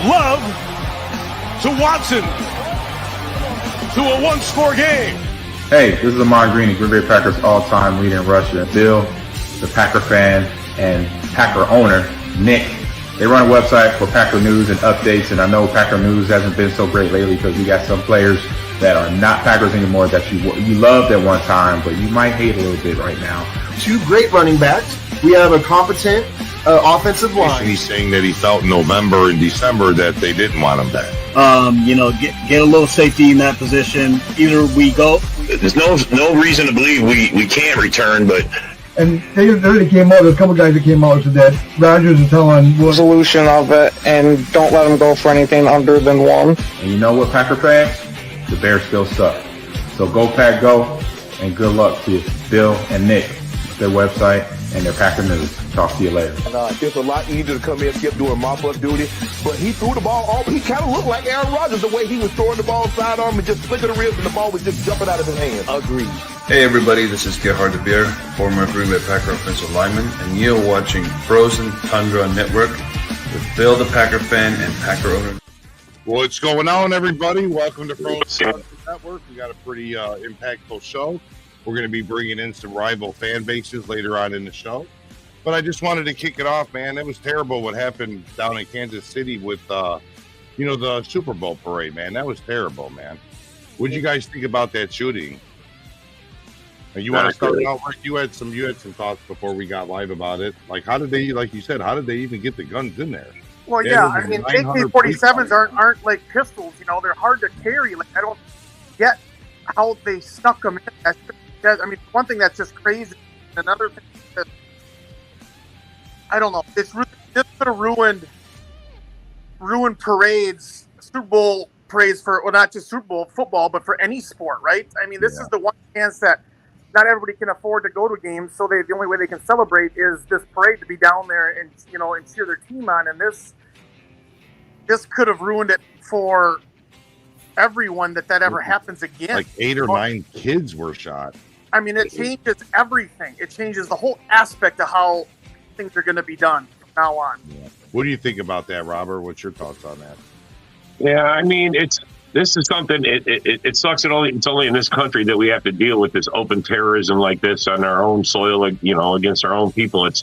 Love to Watson to a one-score game. Hey, this is Ahman Green, the Green Bay Packers all-time leader in rushing. Bill, the Packer fan, and Packer owner, Nick. They run a website for Packer news and updates, and I know Packer news hasn't been so great lately because we got some players that are not Packers anymore that you loved at one time, but you might hate a little bit right now. 2 great running backs. We have a competent offensive line. He's saying that he felt in November and December that they didn't want him back. Get a little safety in that position. Either we go. There's no reason to believe we can't return, but. And they came out, there's a couple guys that came out and said that Rodgers is telling the solution of it, and don't let them go for anything under than 1. And you know what, Packer fans? The Bears still suck. So go Pack Go, and good luck to Bill and Nick with their website and their Packer news. Talk to you later. It's a lot easier to come in and skip doing mop-up duty, but he threw the ball all. He kind of looked like Aaron Rodgers the way he was throwing the ball sidearm and just flicking the ribs, and the ball was just jumping out of his hand. Agreed. Hey everybody, this is Gerhard de Beer, former Green Bay Packer offensive lineman, and you're watching Frozen Tundra Network with Bill the Packer fan and Packer owner. What's going on, everybody? Welcome to Frozen Tundra Network. We got a pretty impactful show. We're going to be bringing in some rival fan bases later on in the show. But I just wanted to kick it off, man. It was terrible what happened down in Kansas City with, the Super Bowl parade, man. That was terrible, man. What did you guys think about that shooting? You want to start out, Rick? You had some thoughts before we got live about it. Like, how did they even get the guns in there? Well, yeah, I mean, AK-47s aren't like pistols. They're hard to carry. Like, I don't get how they snuck them in. One thing that's just crazy. Another thing that I don't know. This could have ruined parades, Super Bowl parades not just Super Bowl football, but for any sport, right? I mean, this is the one chance that not everybody can afford to go to games, so the only way they can celebrate is this parade to be down there and and cheer their team on. And this could have ruined it for everyone that ever happens again. Like 8 or 9 kids were shot. I mean, it changes everything. It changes the whole aspect of how things are going to be done from now on. Yeah. What do you think about that, Robert? What's your thoughts on that? Yeah, I mean, this is something. It sucks. It's only in this country that we have to deal with this open terrorism like this on our own soil, against our own people. It's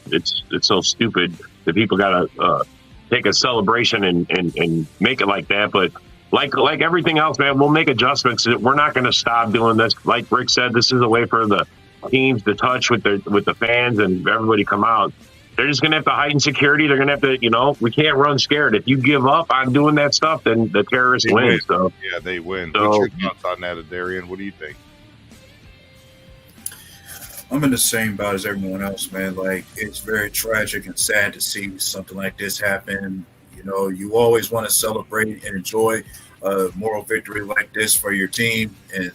so stupid that people got to take a celebration and make it like that. But like everything else, man, we'll make adjustments. We're not going to stop doing this. Like Rick said, this is a way for the teams to touch with the fans and everybody come out. They're just going to have to heighten security. They're going to have to, we can't run scared. If you give up on doing that stuff, then the terrorists win. So yeah, they win. So, what's your thoughts on that, Darian? What do you think? I'm in the same boat as everyone else, man. Like, it's very tragic and sad to see something like this happen. You always want to celebrate and enjoy a moral victory like this for your team. And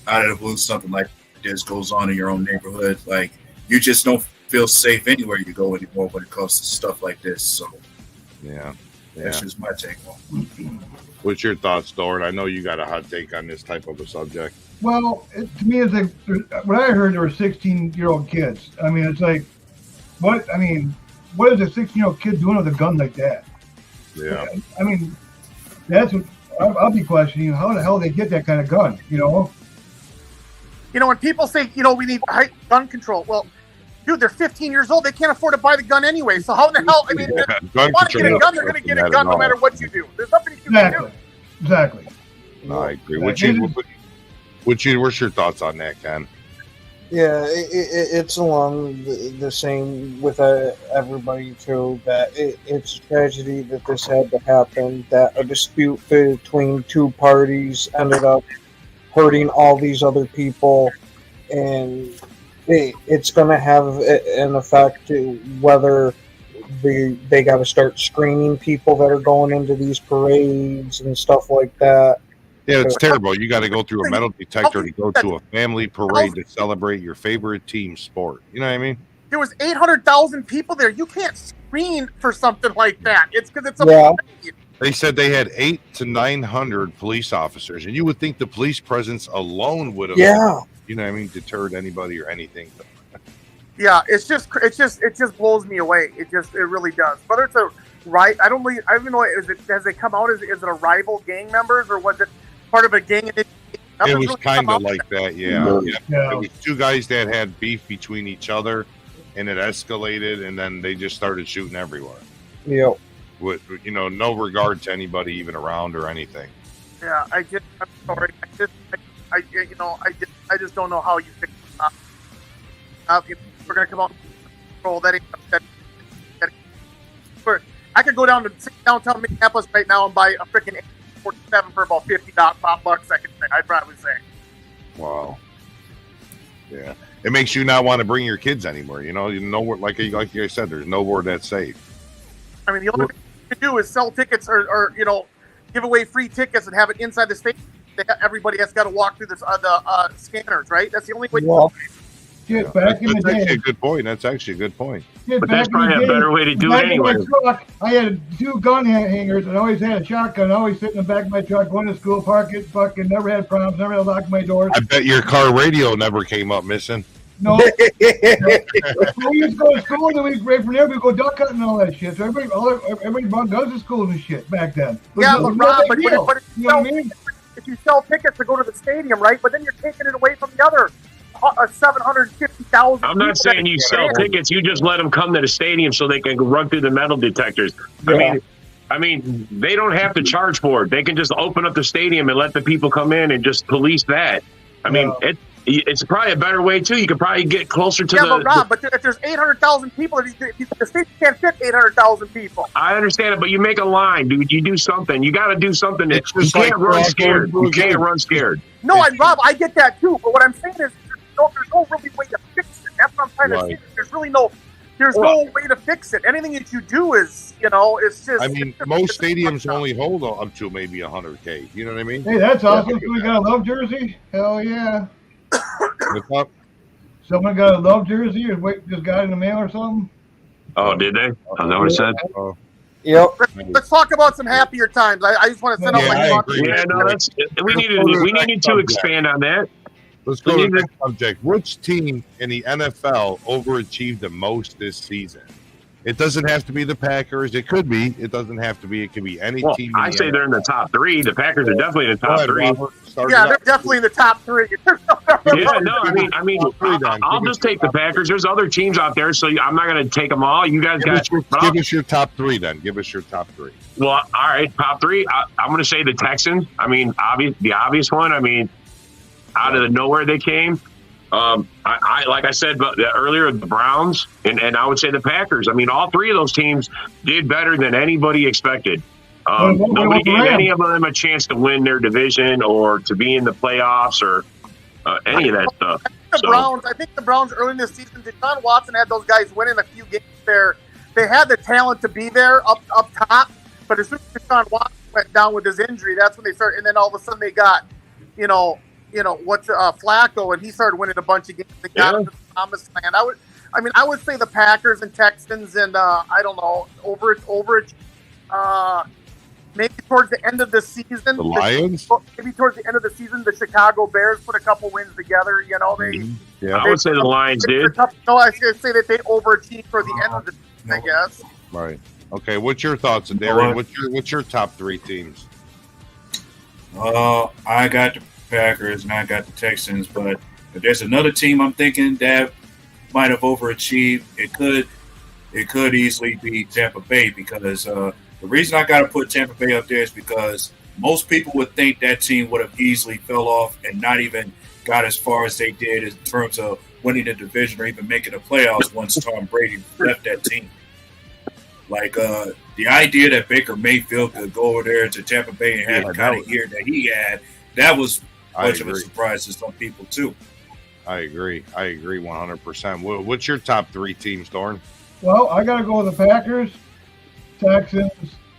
out of the blue, something like this goes on in your own neighborhood. Like, you just don't feel safe anywhere you go anymore when it comes to stuff like this. So, yeah. That's just my take on it. What's your thoughts, Doran? I know you got a hot take on this type of a subject. Well, to me, it's like what I heard. There were 16-year-old kids. I mean, it's like, what? I mean, what is a 16-year-old kid doing with a gun like that? Yeah. I mean, that's what I'll be questioning. How the hell they get that kind of gun? When people say, we need gun control. Well, dude, they're 15 years old. They can't afford to buy the gun anyway. So how the hell? I mean, if they want to get a gun, they're going to get a gun no matter what you do. There's nothing you can do. Exactly. No, I agree. What's your thoughts on that, Ken? Yeah, it's along the same with everybody too. That it's a tragedy that this had to happen. That a dispute between 2 parties ended up hurting all these other people, and it's going to have an effect to whether they got to start screening people that are going into these parades and stuff like that. Yeah, it's terrible. You got to go through a metal detector to go to a family parade to celebrate your favorite team sport. You know what I mean? There was 800,000 people there. You can't screen for something like that. It's because it's a parade. They said they had 800 to 900 police officers, and you would think the police presence alone would have, you know what I mean, deterred anybody or anything. Yeah, it just blows me away. It really does. Whether it's a right? I don't even know. Has it come out? Is it a rival gang members or was it part of a gang? It was kind of like that, yeah. It was two guys that had beef between each other, and it escalated, and then they just started shooting everywhere. Yep. With no regard to anybody even around or anything. Yeah, I'm sorry. I just don't know how you fix it up. We're gonna come out and control that. I could go down to downtown Minneapolis right now and buy a freaking 47 for about $50 I could say. I'd probably say. Wow. Yeah, it makes you not want to bring your kids anymore. Nowhere, like I said, there's nowhere that's safe. I mean, the only thing you can do is sell tickets or give away free tickets and have it inside the stadium. Everybody has got to walk through the scanners, right? That's the only way. Shit, back in the day. Actually a good point. That's actually a good point. Shit, But that's probably a better way to do it anyway. In my truck, I had 2 gun hangers and I always had a shotgun. I always sit in the back of my truck, going to school, park it, fucking never had problems, never had to lock my doors. I bet your car radio never came up missing. No. We used to go to school and then from there we go duck hunting and all that shit. So everybody brought guns to school and shit back then. Yeah, but Rob, but you know what I mean? if you sell tickets to go to the stadium, right? But then you're taking it away from the other 750,000. I'm not saying you sell tickets. You just let them come to the stadium so they can run through the metal detectors. Yeah. I mean, they don't have to charge for it. They can just open up the stadium and let the people come in and just police that. I mean, it's probably a better way too. You could probably get closer to but Rob, but if there's 800,000 people, the stadium can't fit 800,000 people. I understand it, but you make a line, dude. You do something. You got to do something. You can't run scared. You can't run scared. No, Rob, I get that too. But what I'm saying is, there's no really way to fix it. That's what I'm trying to say. There's really no way to fix it. Anything that you do is, it's just. I mean, most stadiums only hold up to maybe 100K. You know what I mean? Hey, that's awesome. We got a love jersey. Hell yeah. What's up? Someone got a love jersey and just got it in the mail or something. Oh, did they? Oh, that what it said? Yep. Let's talk about some happier times. I just want to send out my thoughts. We needed to expand on that. Let's go to the next subject. Which team in the NFL overachieved the most this season? It doesn't have to be the Packers. It could be. It doesn't have to be. It could be any team. I say they're in the top 3. The Packers are definitely in the top 3. Yeah, they're definitely in the top 3. Yeah, no, I mean, I'll just take the Packers. There's other teams out there, so I'm not going to take them all. You guys give us your top 3 then. Give us your top 3. Well, all right, top 3. I'm going to say the Texans. I mean, the obvious one. I mean, out of the nowhere they came. I like I said earlier, the Browns and I would say the Packers. I mean, all 3 of those teams did better than anybody expected. Nobody gave any of them a chance to win their division or to be in the playoffs or any of that stuff. I think the Browns early in the season, Deshaun Watson had those guys winning a few games there. They had the talent to be there up top, but as soon as Deshaun Watson went down with his injury, that's when they started. And then all of a sudden they got, Flacco, and he started winning a bunch of games. They got into the promised land. I would say the Packers and Texans, and I don't know, overage. Maybe towards the end of the season, the Lions. Maybe towards the end of the season, the Chicago Bears put a couple wins together. I would say the Lions did. No, I was going to say that they overachieved for the end of the season, I guess. Right. Okay. What's your thoughts, Darren? What's your top 3 teams? I got the Packers and I got the Texans, but if there's another team I'm thinking that might have overachieved, it could easily be Tampa Bay, because the reason I got to put Tampa Bay up there is because most people would think that team would have easily fell off and not even got as far as they did in terms of winning the division or even making the playoffs once Tom Brady left that team. Like the idea that Baker Mayfield could go over there to Tampa Bay and have the kind of year that he had, that was much of a surprise to some people too. I agree 100%. What's your top 3 teams, Dorn? Well, I got to go with the Packers, Texans,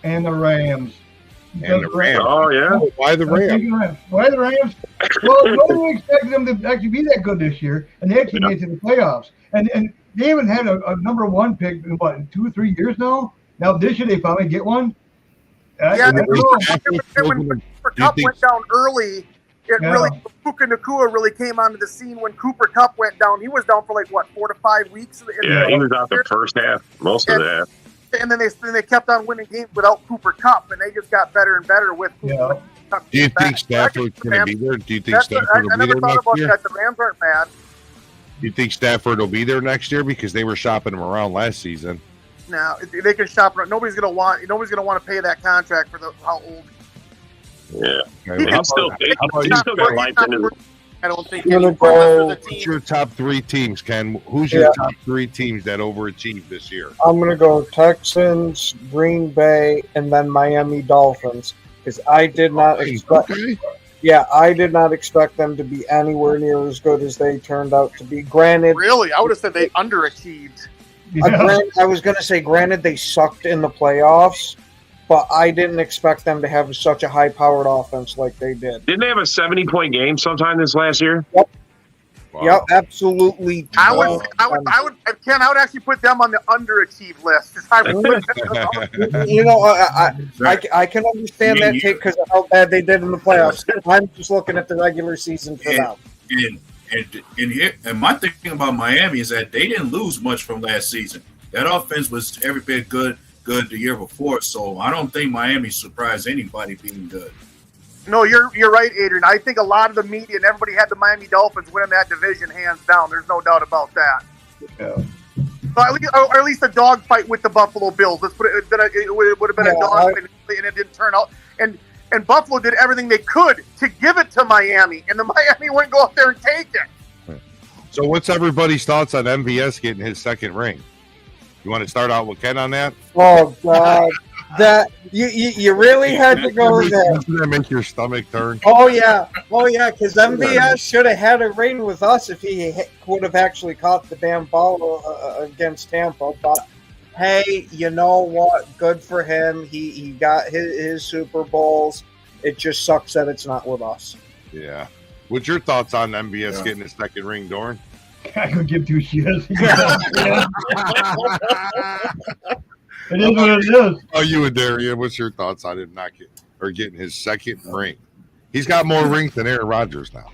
and the Rams. And the Rams. Oh, yeah? Why the Rams? Why the Rams? Well, nobody expected them to actually be that good this year, and they actually made it to the playoffs. And they haven't had a number 1 pick in, 2 or 3 years now? Now, this year they finally get one? When Cooper Kupp went down early, Puka Nacua really came onto the scene when Cooper Kupp went down. He was down for 4 to 5 weeks. Yeah, he was out the first half, most of the half. And then they kept on winning games without Cooper Kupp, and they just got better and better with Cooper Kupp. Do you think Stafford's going to be there? Do you think Stafford will be there never thought next about year? that. The Rams aren't bad. Do you think Stafford will be there next year because they were shopping him around last season? No, they can shop around. Nobody's gonna want to pay that contract for how old. Yeah, Okay, he's still got life in his. I don't think I'm gonna any for the What's team. your top 3 teams, Ken? Who's your top 3 teams that overachieved this year? I'm going to go Texans, Green Bay, and then Miami Dolphins because I did not expect. Okay. Yeah, I did not expect them to be anywhere near as good as they turned out to be. Granted, Really, I would have said they underachieved. I was going to say, granted, they sucked in the playoffs, but I didn't expect them to have such a high-powered offense like they did. Didn't they have a 70-point game sometime this last year? Yep. Wow. Yep, absolutely. I would actually put them on the underachieved list. I would put them You know, I can understand that take because of how bad they did in the playoffs. I'm just looking at the regular season for them. And my thinking about Miami is that they didn't lose much from last season. That offense was every bit good the year before. So I don't think Miami surprised anybody being good. No, you're right, Adrian. I think a lot of the media and everybody had the Miami Dolphins winning that division hands down. There's no doubt about that. Yeah. But at least a dogfight with the Buffalo Bills. Let's put it would have been a dogfight, and it didn't turn out. And Buffalo did everything they could to give it to Miami, and the Miami wouldn't go out there and take it. So what's everybody's thoughts on MVS getting his second ring? You want to start out with Ken on that? Oh God, that you really had to go there. Doesn't that make your stomach turn? Oh yeah, because MVS should have had a ring with us if he would have actually caught the damn ball against Tampa. But hey, you know what? Good for him. He got his Super Bowls. It just sucks that it's not with us. Yeah. What's your thoughts on MVS getting his second ring, Dorn? I could give 2 shits. It is what it is. Oh, you and Darian, what's your thoughts on him not getting his second ring? He's got more rings than Aaron Rodgers now.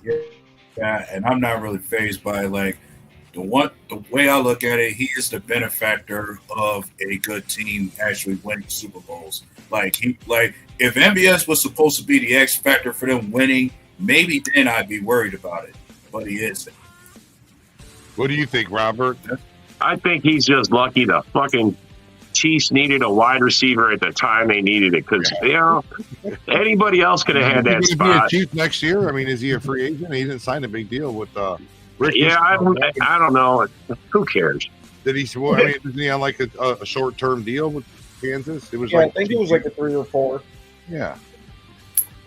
Yeah, and I'm not really fazed by the way I look at it. He is the benefactor of a good team actually winning Super Bowls. If MVS was supposed to be the X factor for them winning, maybe then I'd be worried about it. But he isn't. What do you think, Robert? I think he's just lucky the fucking Chiefs needed a wide receiver at the time they needed it because anybody else could have had that Is he spot. a Chief next year? I mean, is he a free agent? He didn't sign a big deal with Rick. Yeah, I don't know. Who cares? Did he? Well, I mean, isn't he on like a short-term deal with Kansas? It was I think it was like a 3 or 4. Yeah.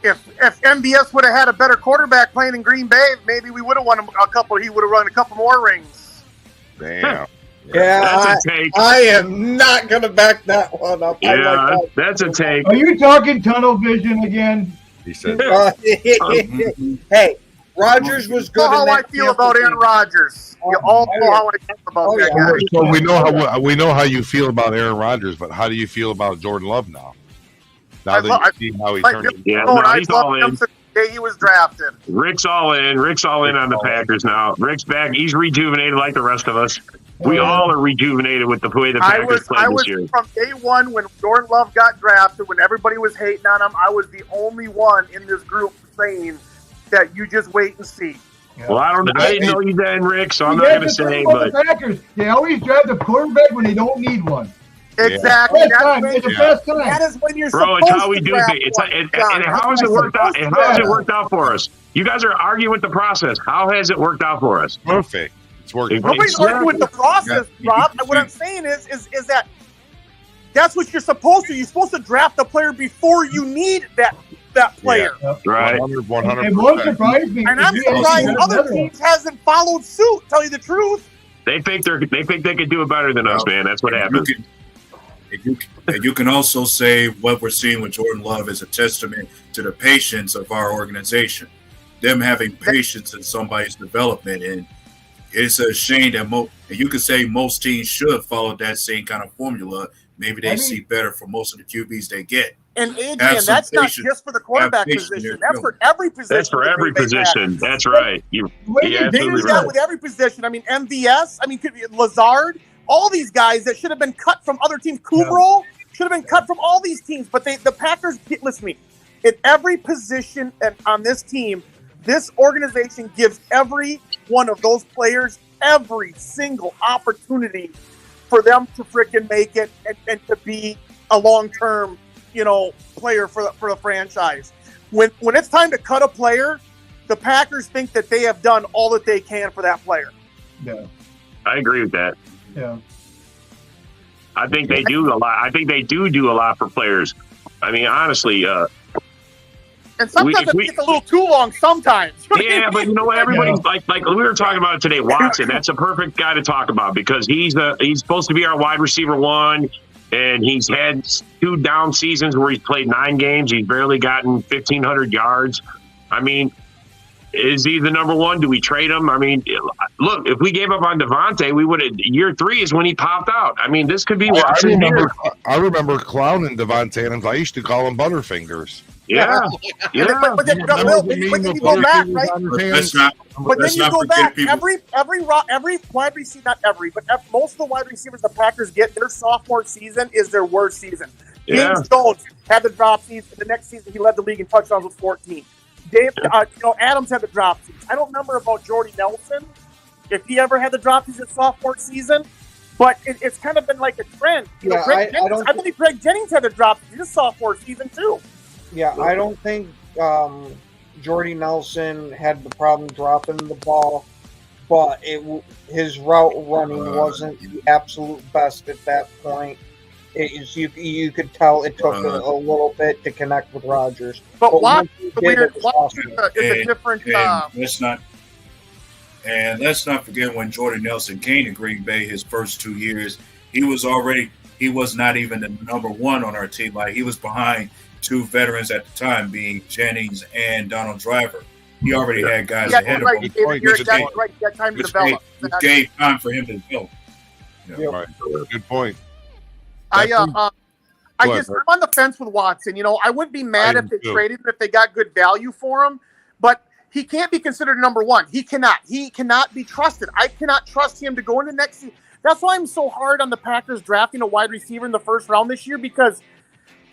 If MVS would have had a better quarterback playing in Green Bay, maybe we would have won a couple. He would have run a couple more rings. Damn. Yeah, That's a take. I am not going to back that one up. Yeah, that's a take. Are you talking tunnel vision again? He said. Hey, Rodgers was good. You know how I feel about Aaron Rodgers. You all know how I feel about that guy. So we know how you feel about Aaron Rodgers, but how do you feel about Jordan Love now? Now that you see how he turned it. Yeah, I he's all loved him in. since the day he was drafted. Rick's all in. Rick's all in on the Packers now. Rick's back. He's rejuvenated like the rest of us. We all are rejuvenated with the way the Packers played this year. From day one when Jordan Love got drafted, when everybody was hating on him, I was the only one in this group saying that you just wait and see. Yeah. Well, I didn't know you then, Rick, so I'm not going to say, but the Packers, they always draft a quarterback when they don't need one. Exactly. It's the best time. That is when you're bro, supposed it's how we do things. And how has it worked out? And how has it worked out for us? You guys are arguing with the process. How has it worked out for us? Perfect. It's working. Nobody's arguing with the process, Rob. What I'm saying is that that's what you're supposed to. You're supposed to draft a player before you need that player. Yeah. Right. 100%. It won't surprise me. And I'm surprised other teams hasn't followed suit. Tell you the truth. They think they could do it better than us, man. That's what happens. And you can also say what we're seeing with Jordan Love is a testament to the patience of our organization. Them having patience in somebody's development. And it's a shame that you could say most teams should follow that same kind of formula. Maybe they see better for most of the QBs they get. And Adrian, that's not just for the quarterback position. That's for every position. That's for every position. That's right. They do that with every position. I mean, MVS. I mean, could be Lazard. all these guys that should have been cut from other teams. Kubrel should have been cut from all these teams, but the Packers, listen to me, at every position on this team, this organization gives every one of those players every single opportunity for them to freaking make it and to be a long-term, player for the franchise. When it's time to cut a player, the Packers think that they have done all that they can for that player. Yeah. I agree with that. Yeah. I think they do a lot. I think they do a lot for players. I mean, honestly, and sometimes it gets a little too long. Sometimes. Yeah, but you know what? Everybody's like we were talking about it today. Watson, that's a perfect guy to talk about because he's supposed to be our wide receiver one, and he's had 2 down seasons where he's played 9 games. He's barely gotten 1,500 yards. I mean, is he the number one? Do we trade him? I mean, look, if we gave up on Devontae, we would have. Year 3 is when he popped out. I mean, this could be Watson's year. I remember clowning Devontae Adams. I used to call him Butterfingers. Yeah. But then you go back, right? But then you go back. Every wide receiver, not every, but most of the wide receivers the Packers get, their sophomore season is their worst season. Yeah. James Jones had the drop season. The next season, he led the league in touchdowns with 14. Adams had the drop season. I don't remember about Jordy Nelson, if he ever had the drop season sophomore season, but it's kind of been like a trend. I believe Greg Jennings had the drop season his sophomore season too. Yeah, I don't think Jordy Nelson had the problem dropping the ball, but his route running wasn't the absolute best at that point. You could tell it took a little bit to connect with Rodgers. But Watson is a different. And let's not forget when Jordy Nelson came to Green Bay his first 2 years, he was not even the number one on our team. Like, he was behind 2 veterans at the time, being Jennings and Donald Driver. He already had guys ahead of him. Time to develop. It gave time for him to develop. Right. Good point. I'm on the fence with Watson. I wouldn't be mad if they traded him if they got good value for him, but he can't be considered number one. He cannot be trusted. I cannot trust him to go into next season. That's why I'm so hard on the Packers drafting a wide receiver in the first round this year, because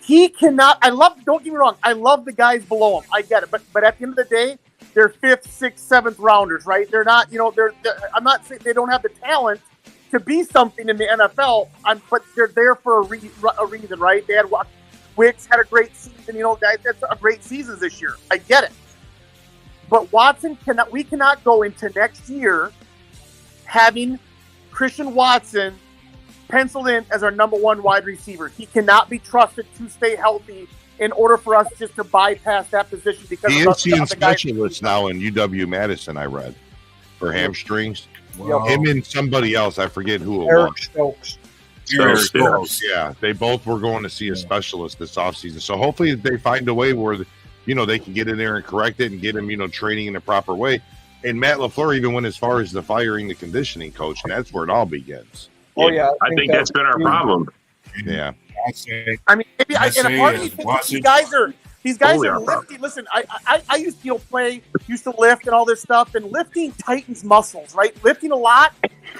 he cannot. Don't get me wrong, I love the guys below him. I get it. But at the end of the day, they're 5th, 6th, 7th rounders, right? They're not, I'm not saying they don't have the talent to be something in the NFL, but they're there for a reason, right? They had Wicks had a great season, that's a great season this year. I get it. But we cannot go into next year having Christian Watson penciled in as our number one wide receiver. He cannot be trusted to stay healthy in order for us just to bypass that position. Because he is seeing specialists now in UW-Madison, I read, for hamstrings. Wow. Him and somebody else, I forget who it was. Eric Stokes. Yeah, they both were going to see a specialist this offseason. So hopefully they find a way where, they can get in there and correct it and get him, training in the proper way. And Matt LaFleur even went as far as the firing the conditioning coach, and that's where it all begins. Oh, yeah. I think that's been our problem. Yeah. I mean, maybe and a part of me thinks these guys are lifting. Listen, I used to lift and all this stuff, and lifting tightens muscles, right? Lifting a lot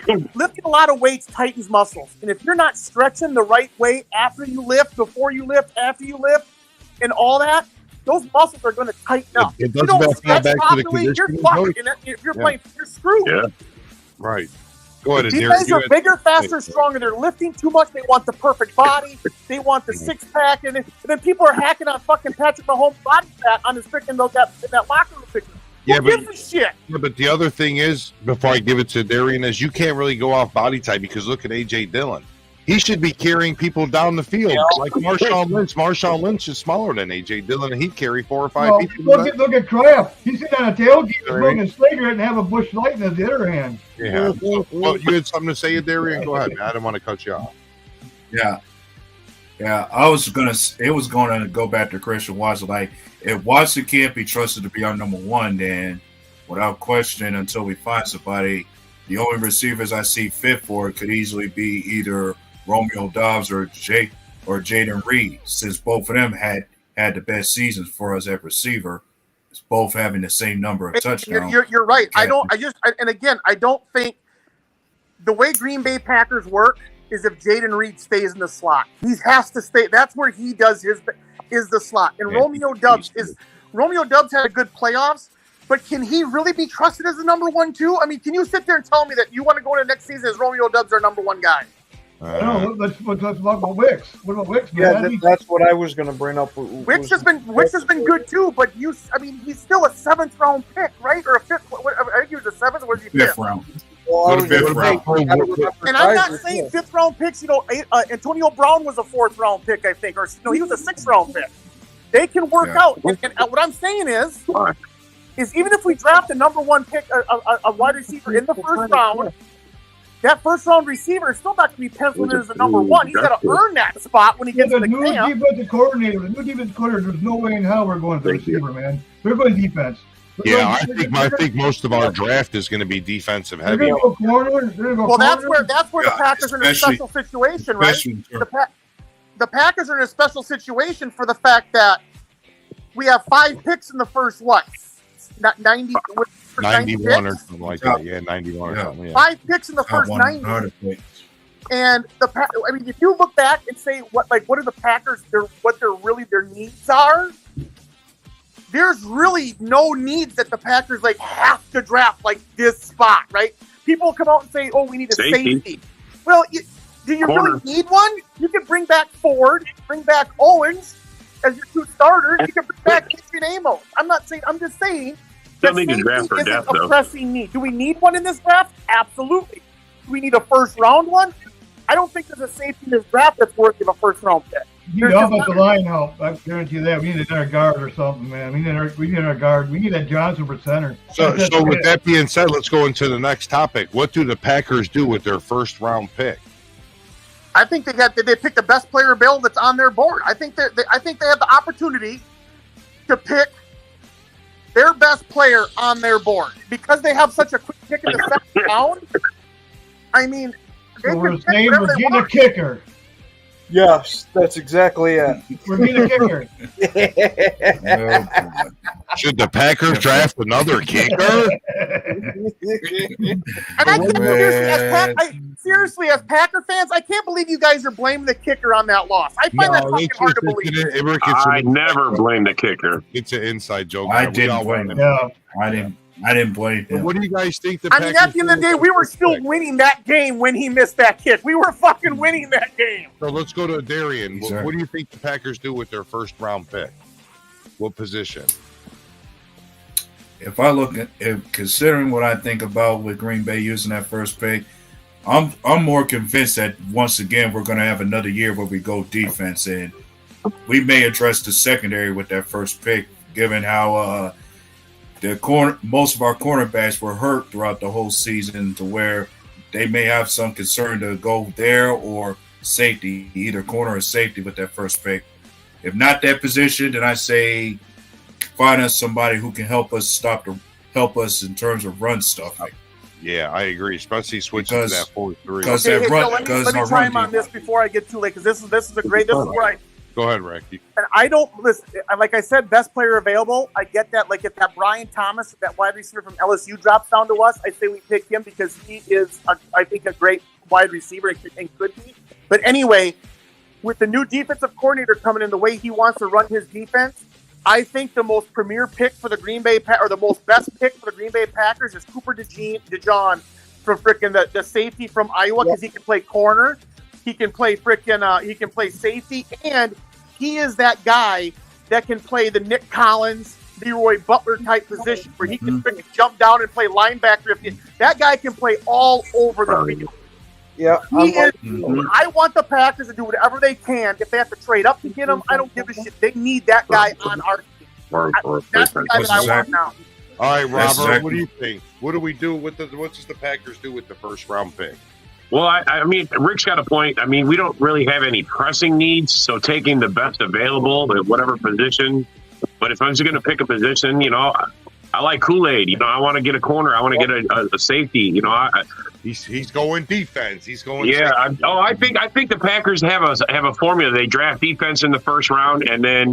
of weights tightens muscles. And if you're not stretching the right way after you lift, before you lift, after you lift, and all that, those muscles are going to tighten up. If you don't stretch properly, you're fucked. If you're playing, you're screwed. Yeah. Right. Go ahead. These guys are bigger, faster, stronger. They're lifting too much. They want the perfect body. They want the 6-pack, and then people are hacking on fucking Patrick Mahomes' body fat on his freaking that locker room picture. Who gives a shit? Yeah, but the other thing is, before I give it to Darian, is you can't really go off body type, because look at A.J. Dillon. He should be carrying people down the field like Marshawn Lynch. Marshawn Lynch is smaller than A.J. Dillon, and he'd carry 4 or 5 people. Look at Kraft. He's sitting on a tailgate smoking a cigarette and have a Busch Light in his other hand. Yeah. Well, you had something to say, Darian? Go ahead, man. I didn't want to cut you off. Yeah. It was going to go back to Christian Watson. Like, if Watson can't be trusted to be our number one, then without question, until we find somebody, the only receivers I see fit for it could easily be either Romeo Doubs or Jaden Reed, since both of them had the best seasons for us at receiver, both having the same number of touchdowns. You're right. I don't think the way Green Bay Packers work is if Jaden Reed stays in the slot. He has to stay. That's where he does is the slot. And Romeo Doubs had a good playoffs, but can he really be trusted as the number 1 too? I mean, can you sit there and tell me that you want to go into next season as Romeo Doubs our number 1 guy? No, let's talk about Wicks. What about Wicks? Yeah, that's what I was going to bring up. Wicks has been good too, but he's still a 7th round pick, right? Or a 5th? I think he was a 7th. Or was he 5th round? Well, and I'm not saying 5th round picks. Antonio Brown was a 4th round pick, I think, or no, he was a 6th round pick. They can work out. And what I'm saying is even if we draft a number 1 pick, a wide receiver in the first round, that first round receiver is still not going to be penciled in as the number 1. He's got to earn that spot when he gets in the camp. The new defensive coordinator, there's no way in hell we're going for receiver, man. We're going defense. I think most of our draft is going to be defensive heavy. Well, that's where the Packers are in a special situation, right? The Packers are in a special situation for the fact that we have 5 picks in the first 90 91 or something like that. Yeah, 91 or something. Yeah. 5 picks in the first 90. And if you look back and say what are the Packers their needs are, there's really no needs that the Packers have to draft this spot, right? People come out and say, "Oh, we need a safety." Well, do you really need one? You can bring back Ford, bring back Owens as your 2 starters. You can bring back Adrian Amos. I'm just saying. Still need to draft for depth, though. Pressing need. Do we need one in this draft? Absolutely. Do we need a first round one? I don't think there's a safety in this draft that's worthy of a first round pick. You need offensive line help. I guarantee you that. We need another guard or something, man. We need our guard. We need that Johnson for center. So with that being said, let's go into the next topic. What do the Packers do with their first round pick? I think they pick the best player available that's on their board. I think they have the opportunity to pick their best player on their board because they have such a quick pick in the 2nd round. I mean, we're saying we're getting a kicker. Yes, that's exactly it. We're getting a kicker. Should the Packers draft another kicker? And seriously, as Packer fans, I can't believe you guys are blaming the kicker on that loss. I find that fucking hard to believe. I never blame the kicker. It's an inside joke. I didn't blame him. Yeah, I didn't blame him. What do you guys think? At the end of the day, we were still winning that game when he missed that kick. We were fucking winning that game. So let's go to Darian. Exactly. What do you think the Packers do with their first round pick? What position? If I look at considering what I think about with Green Bay using that first pick, I'm more convinced that once again we're going to have another year where we go defense, and we may address the secondary with that first pick, given how most of our cornerbacks were hurt throughout the whole season, to where they may have some concern to go there or safety, either corner or safety with that first pick. If not that position, then I say find us somebody who can help us in terms of run stuff. Yeah, I agree, especially switching to that 4-3. Let me chime on this before I get too late, because this is where I. Go ahead, Rick. And I don't listen. Like I said, best player available. I get that. Like if that Brian Thomas, that wide receiver from LSU, drops down to us, I say we pick him because he is, I think, a great wide receiver and could be. But anyway, with the new defensive coordinator coming in, the way he wants to run his defense, I think the most premier pick for the Green Bay or the most best pick for the Green Bay Packers is Cooper DeJean from frickin' the safety from Iowa, because he can play corner. He can play he can play safety, and he is that guy that can play the Nick Collins, Leroy Butler type position where he can frickin' jump down and play linebacker. That guy can play all over the field. Yeah, I want the Packers to do whatever they can. If they have to trade up to get him, I don't give a shit. They need that guy on our team. That's the guy that I want now. All right, Robert, what do you think? What do we do with what does the Packers do with the first round pick? Well, I mean, Rick's got a point. I mean, we don't really have any pressing needs, so taking the best available at whatever position. But if I'm just going to pick a position, I like Kool-Aid. I want to get a corner. I want to get a safety. He's going defense. He's going. Yeah. I think the Packers have a formula. They draft defense in the first round and then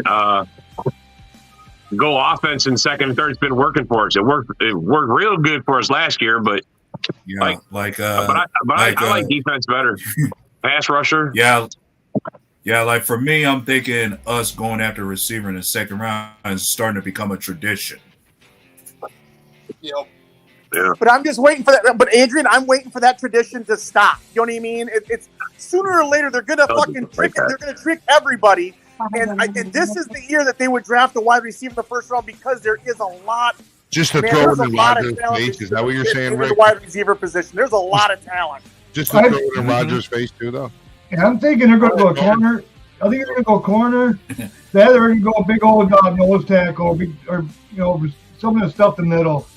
go offense in second and third. It's been working for us. It worked real good for us last year, but Yeah, I like defense better. Pass rusher. Yeah, like for me, I'm thinking us going after a receiver in the second round is starting to become a tradition. Yep. Yeah. But I'm just waiting for that. But Adrian, I'm waiting for that tradition to stop. You know what I mean? It's sooner or later they're gonna fucking trick it. They're gonna trick everybody. And this is the year that they would draft a wide receiver in the first round because there is a lot. Just to Man, throw there's it a in lot of Rodgers' talent face. Is that what you're saying, in Rick? the wide receiver position. There's a lot of talent. Just to throw it in Rodgers' face too, though. Yeah, I'm thinking they're going to go corner. I think they're going to go corner. Then they're going to go a big old nose tackle, or something to stuff the middle.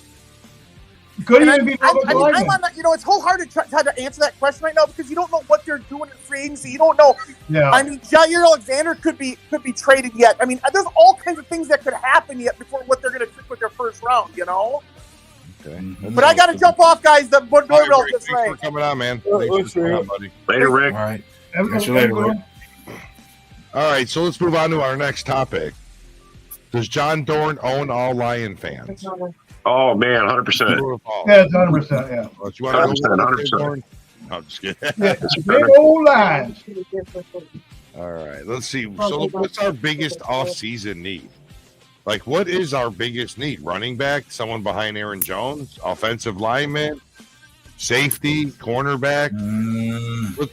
Could even be I'm on that. It's so hard to try to answer that question right now because you don't know what they're doing in free agency. You don't know. Yeah. I mean, Jair Alexander could be traded yet. I mean, there's all kinds of things that could happen yet before what they're going to trick with their first round. Okay. But I got to jump off, guys. The doorbell just Thanks rang. for coming on, man. Thanks for coming on, buddy. Later, Rick. All right. Catch you later, Rick. All right, so let's move on to our next topic. Does John Dorn own all Lion fans? Oh man, 100%. Yeah, 100%. Yeah. Well, you want to go 100%. Dorn? No, I'm just kidding. Yeah, big old lines. All right, let's see. So, what's our biggest off-season need? Like, what is our biggest need? Running back, someone behind Aaron Jones, offensive lineman, safety, cornerback.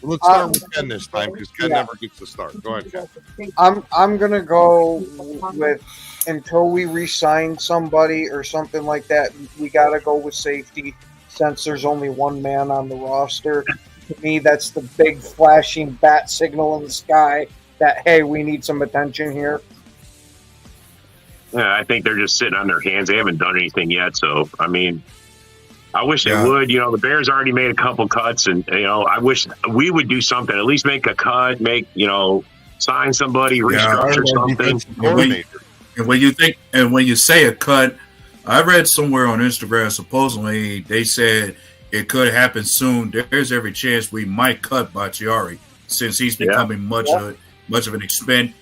Let's start with Ken this time because Ken never gets to start. Go ahead, Ken. I'm gonna go with until we re-sign somebody or something like that. We gotta go with safety since there's only one man on the roster. To me, that's the big flashing bat signal in the sky that hey, we need some attention here. Yeah, I think they're just sitting on their hands. They haven't done anything yet. So, I mean, I wish they would. The Bears already made a couple cuts, and I wish we would do something. At least make a cut, sign somebody, restructure something. And when you say a cut, I read somewhere on Instagram supposedly they said it could happen soon. There's every chance we might cut Bakhtiari since he's becoming much of an expend.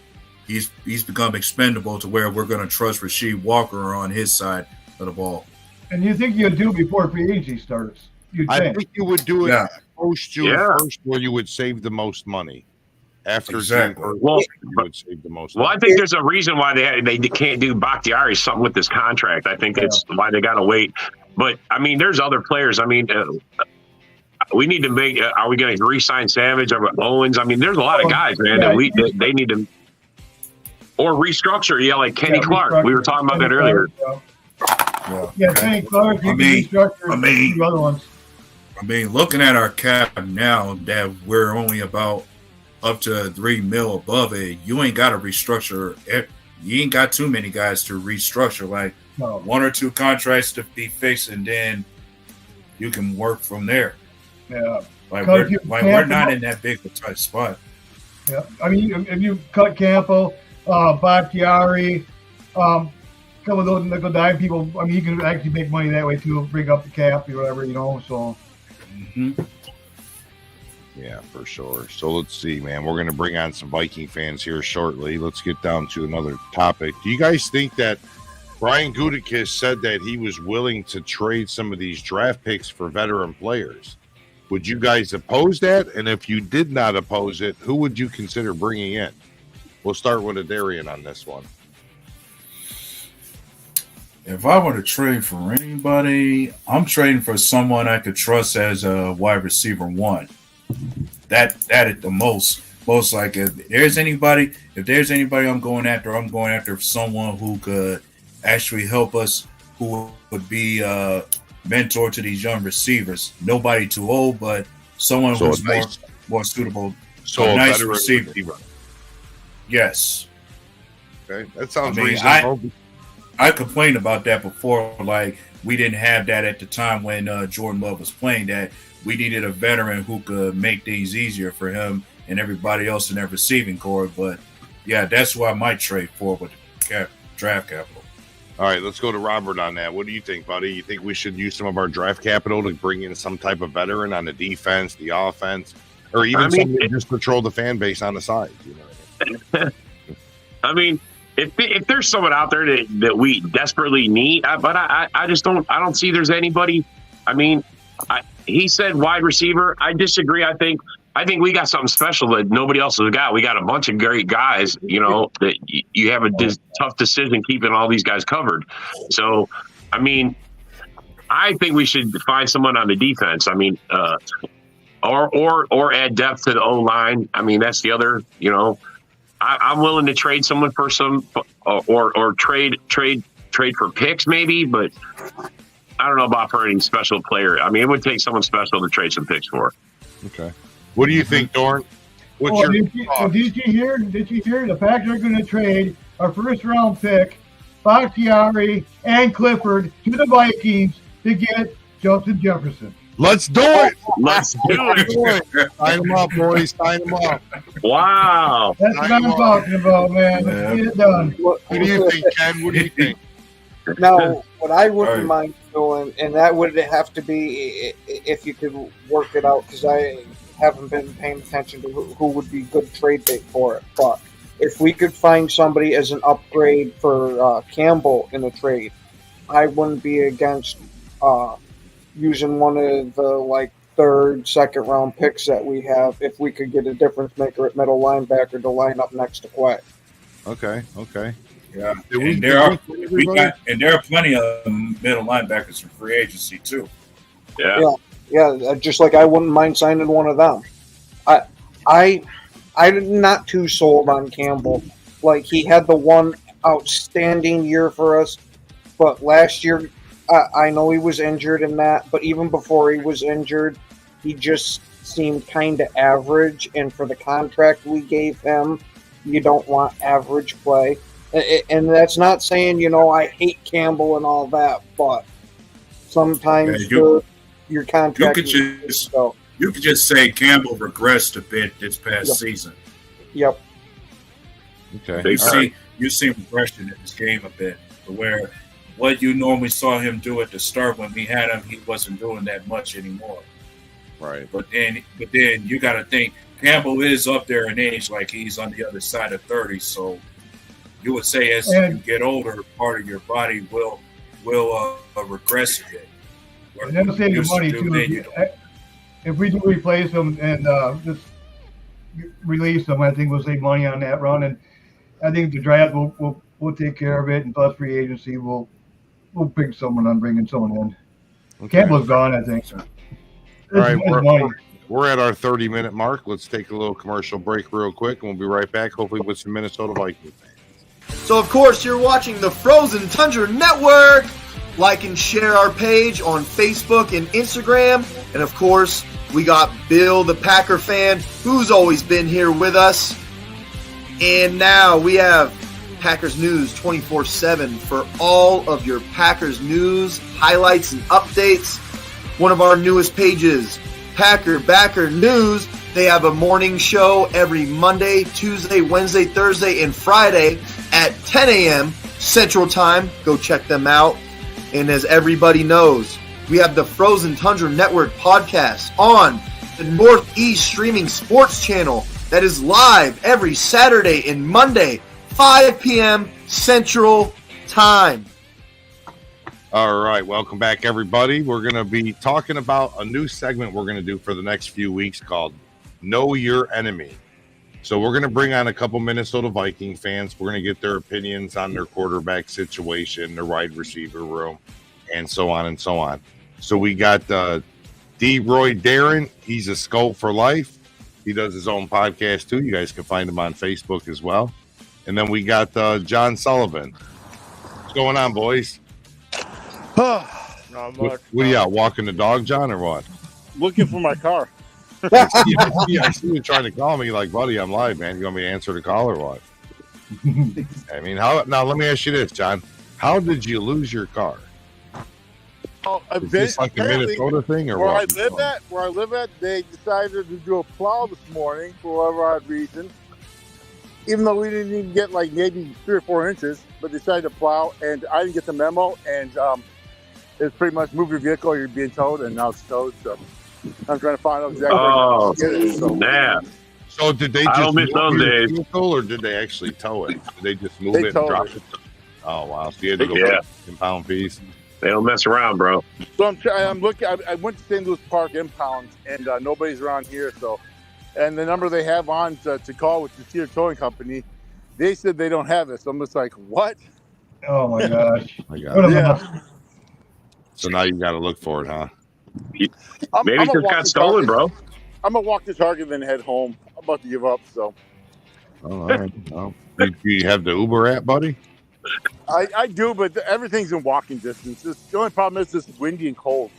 He's become expendable to where we're going to trust Rasheed Walker on his side of the ball. And you think you'd do before free agency starts? I think you would do it post June 1st, where you would save the most money. After June 1st, you would save the most money. I think there's a reason why they can't do Bakhtiari something with this contract. I think it's why they got to wait. But I mean, there's other players. I mean, we need to make. Are we going to re-sign Savage or Owens? I mean, there's a lot of guys, man, that they need to. Or restructure, like Kenny Clark. We were talking about that earlier. Kenny Clark. You can restructure the other ones. I mean, looking at our cap now that we're only about up to $3 million above it, you ain't got to restructure. You ain't got too many guys to restructure. Like one or two contracts to be fixed, and then you can work from there. Yeah, we're not in that big of a tight spot. Yeah, I mean, if you cut Campo, Bakhtiari, couple of those nickel dime people, I mean, you can actually make money that way too, bring up the cap or whatever, so. Yeah, for sure. So let's see, man. We're going to bring on some Viking fans here shortly. Let's get down to another topic. Do you guys think that Brian Gutekunst said that he was willing to trade some of these draft picks for veteran players? Would you guys oppose that? And if you did not oppose it, who would you consider bringing in? We'll start with Adarian on this one. If I were to trade for anybody, I'm trading for someone I could trust as a wide receiver one. That at the most like if there's anybody I'm going after someone who could actually help us, who would be a mentor to these young receivers. Nobody too old, but someone who's more suitable. So a nice receiver. Yes. Okay, that sounds reasonable. I complained about that before. Like we didn't have that at the time when Jordan Love was playing. That we needed a veteran who could make things easier for him and everybody else in that receiving core. But yeah, that's who I might trade for with the draft capital. All right, let's go to Robert on that. What do you think, buddy? You think we should use some of our draft capital to bring in some type of veteran on the defense, the offense, or even something to just control the fan base on the side? I mean, if there's someone out there that we desperately need, but I just don't see there's anybody. I mean, He said wide receiver. I disagree. I think we got something special that nobody else has got. We got a bunch of great guys, that you have a tough decision keeping all these guys covered. So, I mean, I think we should find someone on the defense. I mean, or add depth to the O-line. I mean, that's the other, I'm willing to trade someone for some or trade for picks maybe, but I don't know about for any special player. I mean, it would take someone special to trade some picks for. Okay. What do you think, Dorn? Did you hear? The Packers are going to trade our first-round pick, Bakhtiari and Clifford, to the Vikings to get Justin Jefferson. Let's do it. Let's do it. Sign them up, boys. Sign them up. Wow. That's what I'm talking about, man. Let's get it done. What do you think, Ken? What do you think? Now, what I wouldn't mind doing, and that would have to be if you could work it out, because I haven't been paying attention to who would be good trade bait for it. But if we could find somebody as an upgrade for Campbell in a trade, I wouldn't be against using one of the third, second round picks that we have if we could get a difference maker at middle linebacker to line up next to Quay. Okay. Yeah, and there are plenty of middle linebackers from free agency too. Yeah. Just like I wouldn't mind signing one of them. I'm not too sold on Campbell. Like, he had the one outstanding year for us, but last year I know he was injured in that. But even before he was injured, he just seemed kind of average. And for the contract we gave him, you don't want average play. And that's not saying, I hate Campbell and all that, but sometimes your contract... You could just say Campbell regressed a bit this past season. Yep. Okay. You see regression in his game a bit, where what you normally saw him do at the start when we had him, he wasn't doing that much anymore. Right. But then you got to think, Campbell is up there in age, like he's on the other side of 30, so... You would say as you get older, part of your body will regress a bit. And then save the money too. If we do replace them and just release them, I think we'll save money on that run. And I think the draft we'll take care of it, and plus free agency we'll pick someone on bringing someone in. Okay. Campbell's gone, I think. All right, we're at our 30-minute mark. Let's take a little commercial break real quick, and we'll be right back. Hopefully with some Minnesota Vikings fans. So, of course, you're watching the Frozen Tundra Network. Like and share our page on Facebook and Instagram. And, of course, we got Bill, the Packer fan, who's always been here with us. And now we have Packers News 24/7 for all of your Packers news, highlights, and updates. One of our newest pages, PackerBacker News. They have a morning show every Monday, Tuesday, Wednesday, Thursday, and Friday at 10 a.m. Central Time. Go check them out. And as everybody knows, we have the Frozen Tundra Network podcast on the Northeast Streaming Sports Channel that is live every Saturday and Monday, 5 p.m. Central Time. All right, welcome back, everybody. We're going to be talking about a new segment we're going to do for the next few weeks called Know Your Enemy. So we're going to bring on a couple Minnesota Viking fans. We're going to get their opinions on their quarterback situation, their wide receiver room, and so on and so on. So we got D. Roy Darren. He's a Skull for Life. He does his own podcast, too. You guys can find him on Facebook as well. And then we got John Sullivan. What's going on, boys? Not much. What are you out, walking the dog, John, or what? Looking for my car. I see you trying to call me like, buddy, I'm live, man. You want me to answer the call or what? I mean, now let me ask you this, John. How did you lose your car? Oh, Is this like a Minnesota thing or where what? Where I live at, they decided to do a plow this morning for whatever odd reason. Even though we didn't even get like maybe 3 or 4 inches, but they decided to plow, and I didn't get the memo, and it's pretty much move your vehicle, you're being towed, and now it's towed. So I'm trying to find out exactly where to get it. So. Man. So did they just move your vehicle, or did they actually tow it? Did they just move it and drop it? Oh, wow. So you had to go for a 10-pound piece? They don't mess around, bro. So I'm looking. I went to St. Louis Park impound, and nobody's around here. So, and the number they have on to call, which is Cedar Towing Company, they said they don't have it. So I'm just like, what? Oh my gosh. My What a God. mess. So now you got to look for it, huh? Maybe I'm it just got stolen, bro. I'm gonna walk to Target and then head home. I'm about to give up. So All right. Well, do you have the Uber app, buddy? I do, but everything's in walking distance. The only problem is it's windy and cold.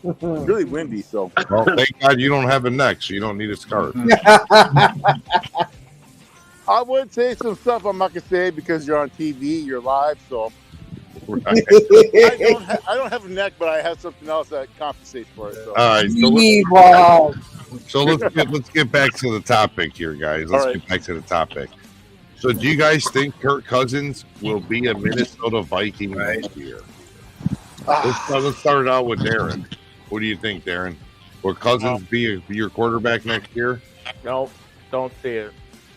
It's really windy. So Well, thank God you don't have a neck, so you don't need a scarf. I would say some stuff I'm not gonna say because you're on TV, you're live. So Right. I don't have a neck, but I have something else that compensates for it. So. All right. So let's get back to the topic here, guys. Let's get back to the topic. So do you guys think Kirk Cousins will be a Minnesota Viking next year? Let's start it out with Darren. What do you think, Darren? Will Cousins be your quarterback next year? Nope, don't see it.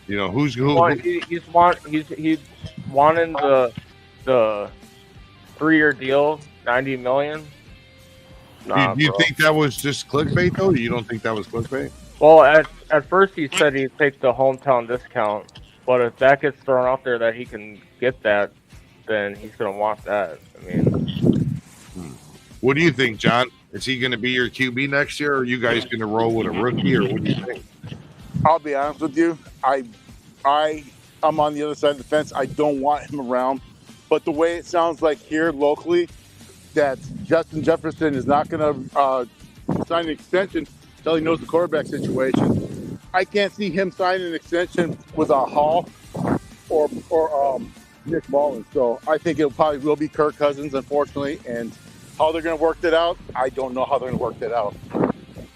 You know who? He's wanting the 3-year deal, $90 million. Nah, do you think that was just clickbait though? You don't think that was clickbait? Well, at first he said he'd take the hometown discount, but if that gets thrown out there that he can get that, then he's gonna want that. I mean, what do you think, John? Is he going to be your QB next year, or are you guys going to roll with a rookie, or what do you think? I'll be honest with you. I'm on the other side of the fence. I don't want him around. But the way it sounds like here locally, that Justin Jefferson is not going to sign an extension until he knows the quarterback situation. I can't see him signing an extension with a Hall or Nick Mullins. So I think it probably will be Kirk Cousins, unfortunately. And how they're going to work that out, I don't know how they're going to work that out.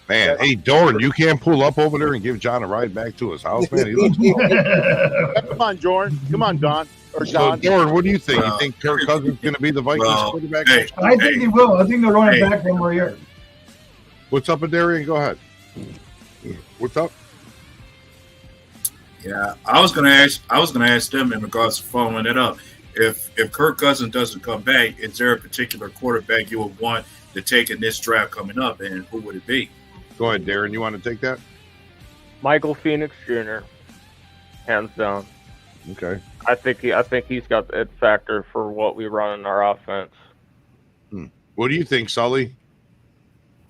Man, hey, Doran, you can't pull up over there and give John a ride back to his house, man. He looks Come on, Jordan. Come on, Don. Or So, John. Doran, what do you think? You think Kirk Cousins is going to be the Vikings quarterback? I think he will. I think they're running back one more year. What's up, Darian? Go ahead. What's up? Yeah, I was gonna ask them in regards to following it up. If Kirk Cousins doesn't come back, is there a particular quarterback you would want to take in this draft coming up, and who would it be? Go ahead, Darren. You want to take that? Michael Phoenix Jr. hands down. Okay. I think he's got the it factor for what we run in our offense. What do you think, Sully?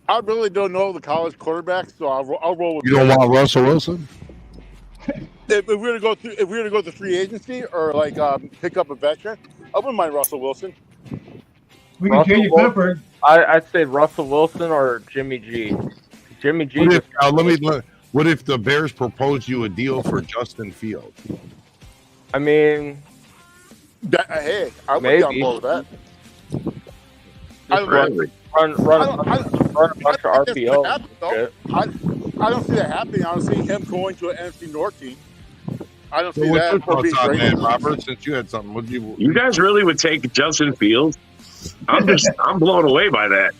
I really don't know the college quarterbacks, so I'll roll with You don't want Russell Wilson? If we were to go to free agency or like pick up a veteran, I wouldn't mind Russell Wilson. We can change it, Clifford. I'd say Russell Wilson or Jimmy G. Jimmy G. What if the Bears proposed you a deal for Justin Fields? I mean, hey, I would maybe. be on board with that. Run a bunch of RPO. I don't see that happening. I don't see him going to an NFC North team. I don't see What's that. your thoughts on that, great. Robert? Since you had something, would you? You guys really would take Justin Fields? I'm blown away by that.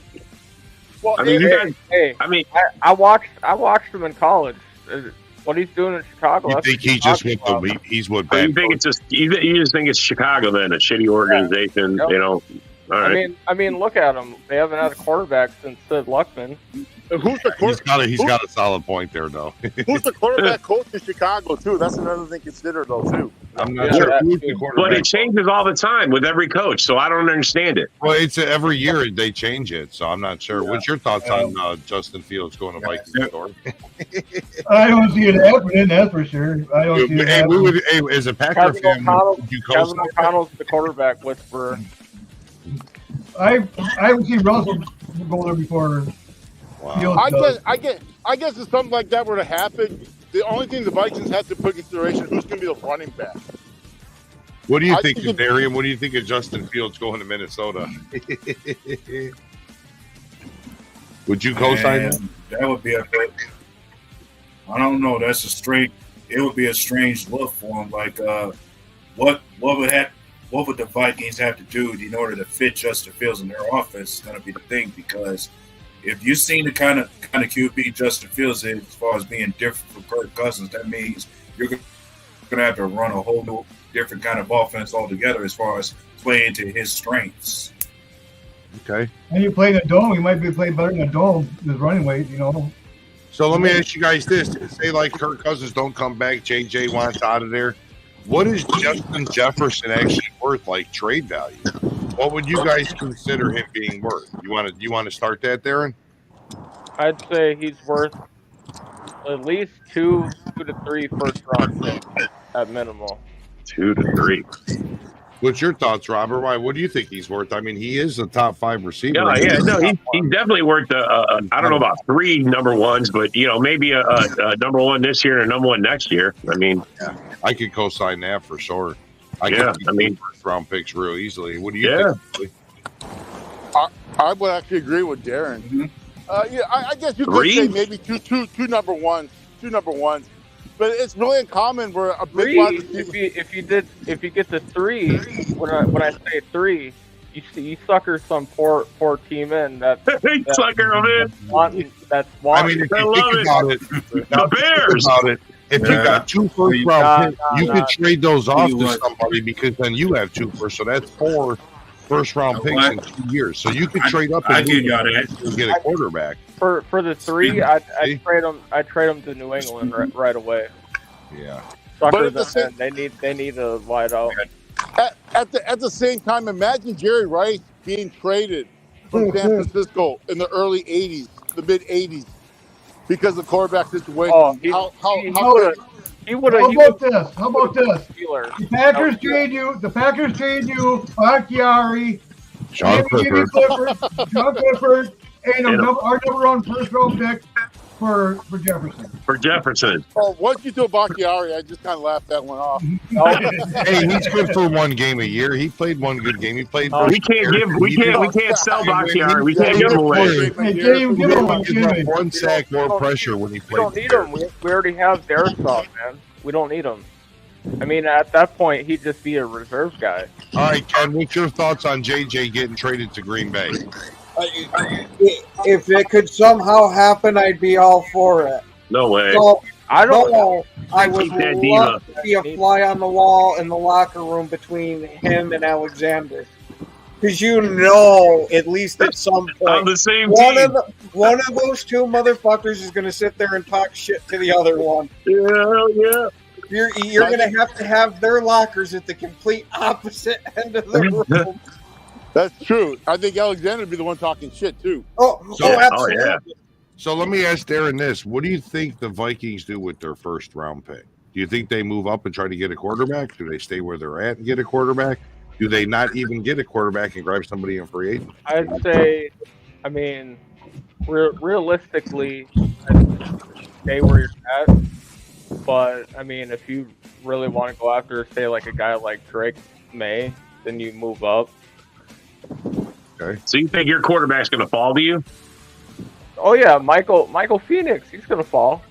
Well, I mean, I watched him in college. What he's doing in Chicago. You think he just went to he's what bad? You think it's just you just think it's Chicago then, a shitty organization, Yep. you know? All right. I mean, look at him. They haven't had a quarterback since Sid Luckman. Who's the He's got a solid point there, though. Who's the quarterback coach in Chicago too? That's another thing considered though too. I'm not sure who's the But quarterback. it changes all the time with every coach, so I don't understand it. Well, it's every year they change it, so I'm not sure. What's your thoughts on Justin Fields going to Vikings store? I don't see it happening, that's for sure. I don't see it happening. As a Packer fan, would you Kevin O'Connell's the quarterback whisperer. I would see Russell go there before Fields does. I guess if something like that were to happen, the only thing the Vikings have to put in consideration who's going to be the running back. What do you think of Darian? What do you think of Justin Fields going to Minnesota? Would you co-sign that? That would be I don't know. It would be a strange look for him. Like, what would the Vikings have to do in order to fit Justin Fields in their offense? Is going to be the thing, because if you've seen the kind of QB Justin Fields is, as far as being different from Kirk Cousins, that means you're going to have to run a whole new different kind of offense altogether as far as playing to his strengths. Okay. And you play in a dome, you might be playing better in a dome. His running weight, So let me ask you guys this: say like Kirk Cousins don't come back, JJ wants out of there. What is Justin Jefferson actually worth, like trade value? What would you guys consider him being worth? You want to start that, Darren? I'd say he's worth at least 2 to 3 first round picks at minimal. 2 to 3. What's your thoughts, Robert? Why? What do you think he's worth? I mean, he is a top 5 receiver. No, he's definitely worth I don't know about 3 number ones, but maybe a number one this year and a number one next year. I mean, I could co-sign that for sure. I mean, first round picks real easily. What do you think? I would actually agree with Darren. I guess you could say maybe two number ones, but it's really uncommon where a big wide receiver. If you get the 3, when I say 3, you sucker some poor team in that sucker them in. That's I mean, if you think about it, the Bears. If you got 2 first round picks, you could trade those off to somebody because then you have 2 first. So that's 4 first round picks in 2 years. So you could trade up and get a quarterback. For the 3, I'd trade them to New England right away. Yeah. Sucker them in. They need a wide out. At the same time, imagine Jerry Rice being traded from San Francisco in the early '80s, the mid '80s, because of quarterback situation. How about this? The Packers trade you Bakhtiari, John Clifford, and our number 1 first round pick for Jefferson. For Jefferson. Oh, once you do Bakhtiari, I just kind of laughed that one off. Hey, he's good for 1 game a year. He played 1 good game. He played. We can't sell Bakhtiari. We can't give him away. Give him 1 sack, more pressure when he plays. We don't need him. We already have their stuff, man. We don't need him. I mean, at that point, he'd just be a reserve guy. All right, Ken, what's your thoughts on JJ getting traded to Green Bay? If it could somehow happen, I'd be all for it. No way. So, I don't know. I would love to be a fly on the wall in the locker room between him and Alexander. Because at least at some point, on the same team, one of those 2 motherfuckers is going to sit there and talk shit to the other one. Yeah. You're going to have their lockers at the complete opposite end of the room. That's true. I think Alexander would be the one talking shit, too. Absolutely. Yeah. So let me ask Darren this. What do you think the Vikings do with their first round pick? Do you think they move up and try to get a quarterback? Do they stay where they're at and get a quarterback? Do they not even get a quarterback and grab somebody in free agency? I'd say, I mean, realistically, I'd stay where you're at. But, I mean, if you really want to go after, say, like a guy like Drake May, then you move up. Okay. So you think your quarterback's going to fall to you? Oh, yeah, Michael Phoenix, he's going to fall.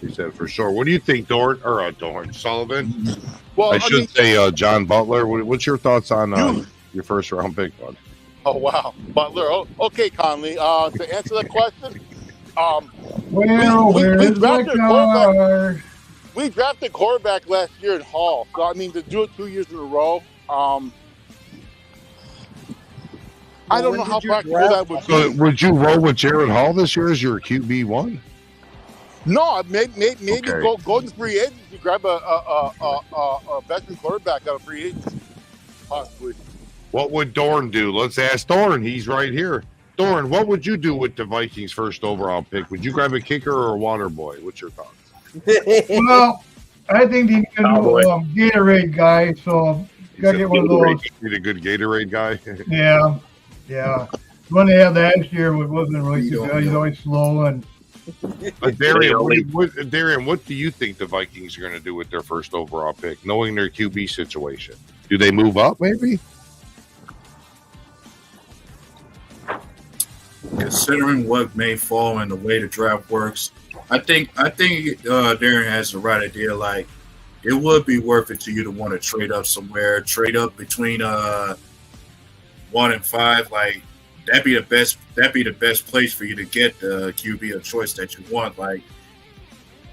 He said for sure. What do you think, Dorn Sullivan? Well, I should say John Butler. What's your thoughts on your first round pick, bud? Oh, wow. Butler. Oh, okay, Conley. To answer that question, we drafted quarterback last year in Hall. So, I mean, to do it 2 years in a row, I don't know how practical that would be. So would you roll with Jared Hall this year as your QB1? No, maybe go to free agency, grab a veteran quarterback out of free agency, possibly. What would Dorn do? Let's ask Dorn. He's right here. Dorn, what would you do with the Vikings' first overall pick? Would you grab a kicker or a water boy? What's your thoughts? Well, I think he's a Gatorade guy, so gotta get one of those. Need a good Gatorade guy. Yeah. The one they had last year wasn't really too good. He's always slow and. Darian, what do you think the Vikings are going to do with their first overall pick, knowing their QB situation? Do they move up, maybe? Considering what may fall and the way the draft works, I think Darren has the right idea. Like, it would be worth it to you to want to trade up somewhere, trade up between 1 and 5. Like, that'd be the best place for you to get the QB of choice that you want. Like,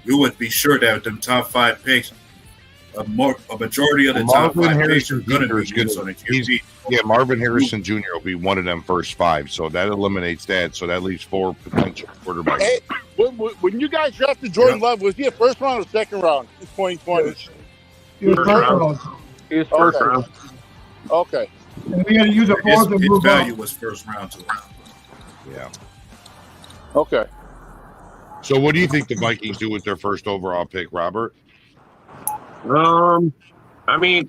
you would be sure that with them top 5 picks, a majority of the top Marvin 5 Harrison picks are going Jr. to is be going used on the to. Yeah, Marvin Harrison Jr. will be one of them first 5, so that eliminates that. So that leaves 4 potential quarterbacks. Hey, when you guys drafted Jordan Love, was he a first round or second round in 2020? He was First first round. round. He was first Okay. round. Okay. And we had to use a fourth and his move value up. was first round to Yeah. Okay. So what do you think the Vikings do with their first overall pick, Robert? I mean,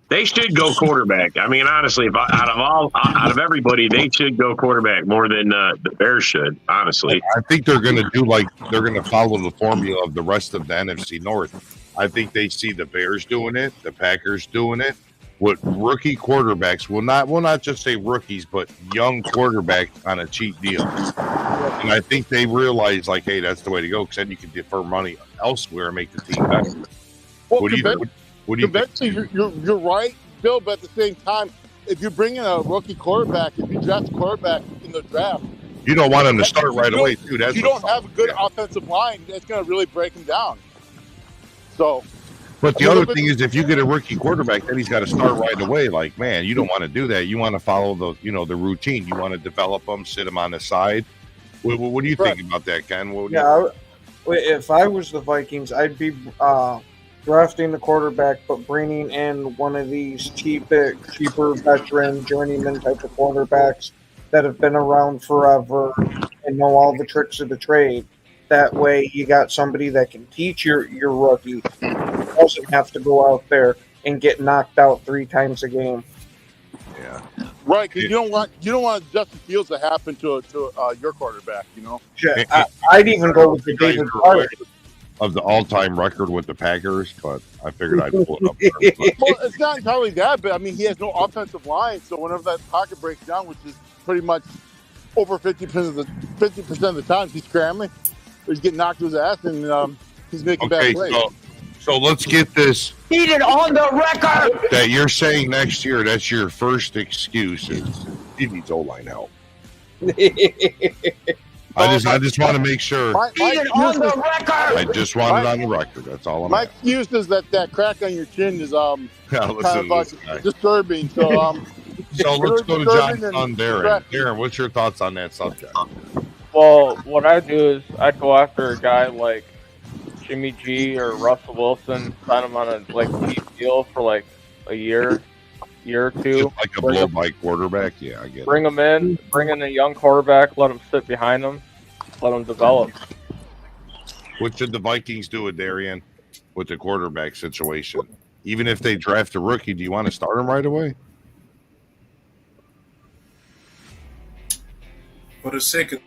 they should go quarterback. I mean, honestly, if out of everybody, they should go quarterback more than the Bears should. Honestly, I think they're going to follow the formula of the rest of the NFC North. I think they see the Bears doing it, the Packers doing it. With rookie quarterbacks, will not just say rookies, but young quarterbacks on a cheap deal. And I think they realize, like, hey, that's the way to go, because then you can defer money elsewhere and make the team better. Well, What do you think? You're right, Bill, but at the same time, if you bring in a rookie quarterback, if you draft a quarterback in the draft, You don't want them to start right away, too. That's you don't have a good offensive line, that's going to really break him down. So, But the other thing is, if you get a rookie quarterback, then he's got to start right away. Like, man, you don't want to do that. You want to follow the routine. You want to develop them, sit them on the side. What do you think about that, Ken? If I was the Vikings, I'd be drafting the quarterback, but bringing in one of these cheaper veteran journeyman type of quarterbacks that have been around forever and know all the tricks of the trade. That way, you got somebody that can teach your rookie. Doesn't have to go out there and get knocked out 3 times a game. Yeah, right. Because you don't want Justin Fields to happen to your quarterback. You know. Yeah, I'd even go with the David Carter of the all-time record with the Packers, but I figured I'd pull it up first. Well, it's not entirely that, but I mean, he has no offensive line, so whenever that pocket breaks down, which is pretty much over 50% of the time, he's scrambling. He's getting knocked to his ass, and he's making bad plays. So let's get this. Eat it on the record. That you're saying next year, that's your first excuse is he needs O-line help. I just want to make sure. Eat it on the record. I just want it on the record. That's all I'm My excuse is that crack on your chin is kind of disturbing. So so let's go to John's son, Darren. Darren, what's your thoughts on that subject? Well, what I do is I'd go after a guy like Jimmy G or Russell Wilson, sign him on a cheap deal for like a year or two. Just like a blow-by quarterback? Yeah, I get it. Bring him in, bring in a young quarterback, let him sit behind him, let him develop. What should the Vikings do with Darian with the quarterback situation? Even if they draft a rookie, do you want to start him right away? For the sake of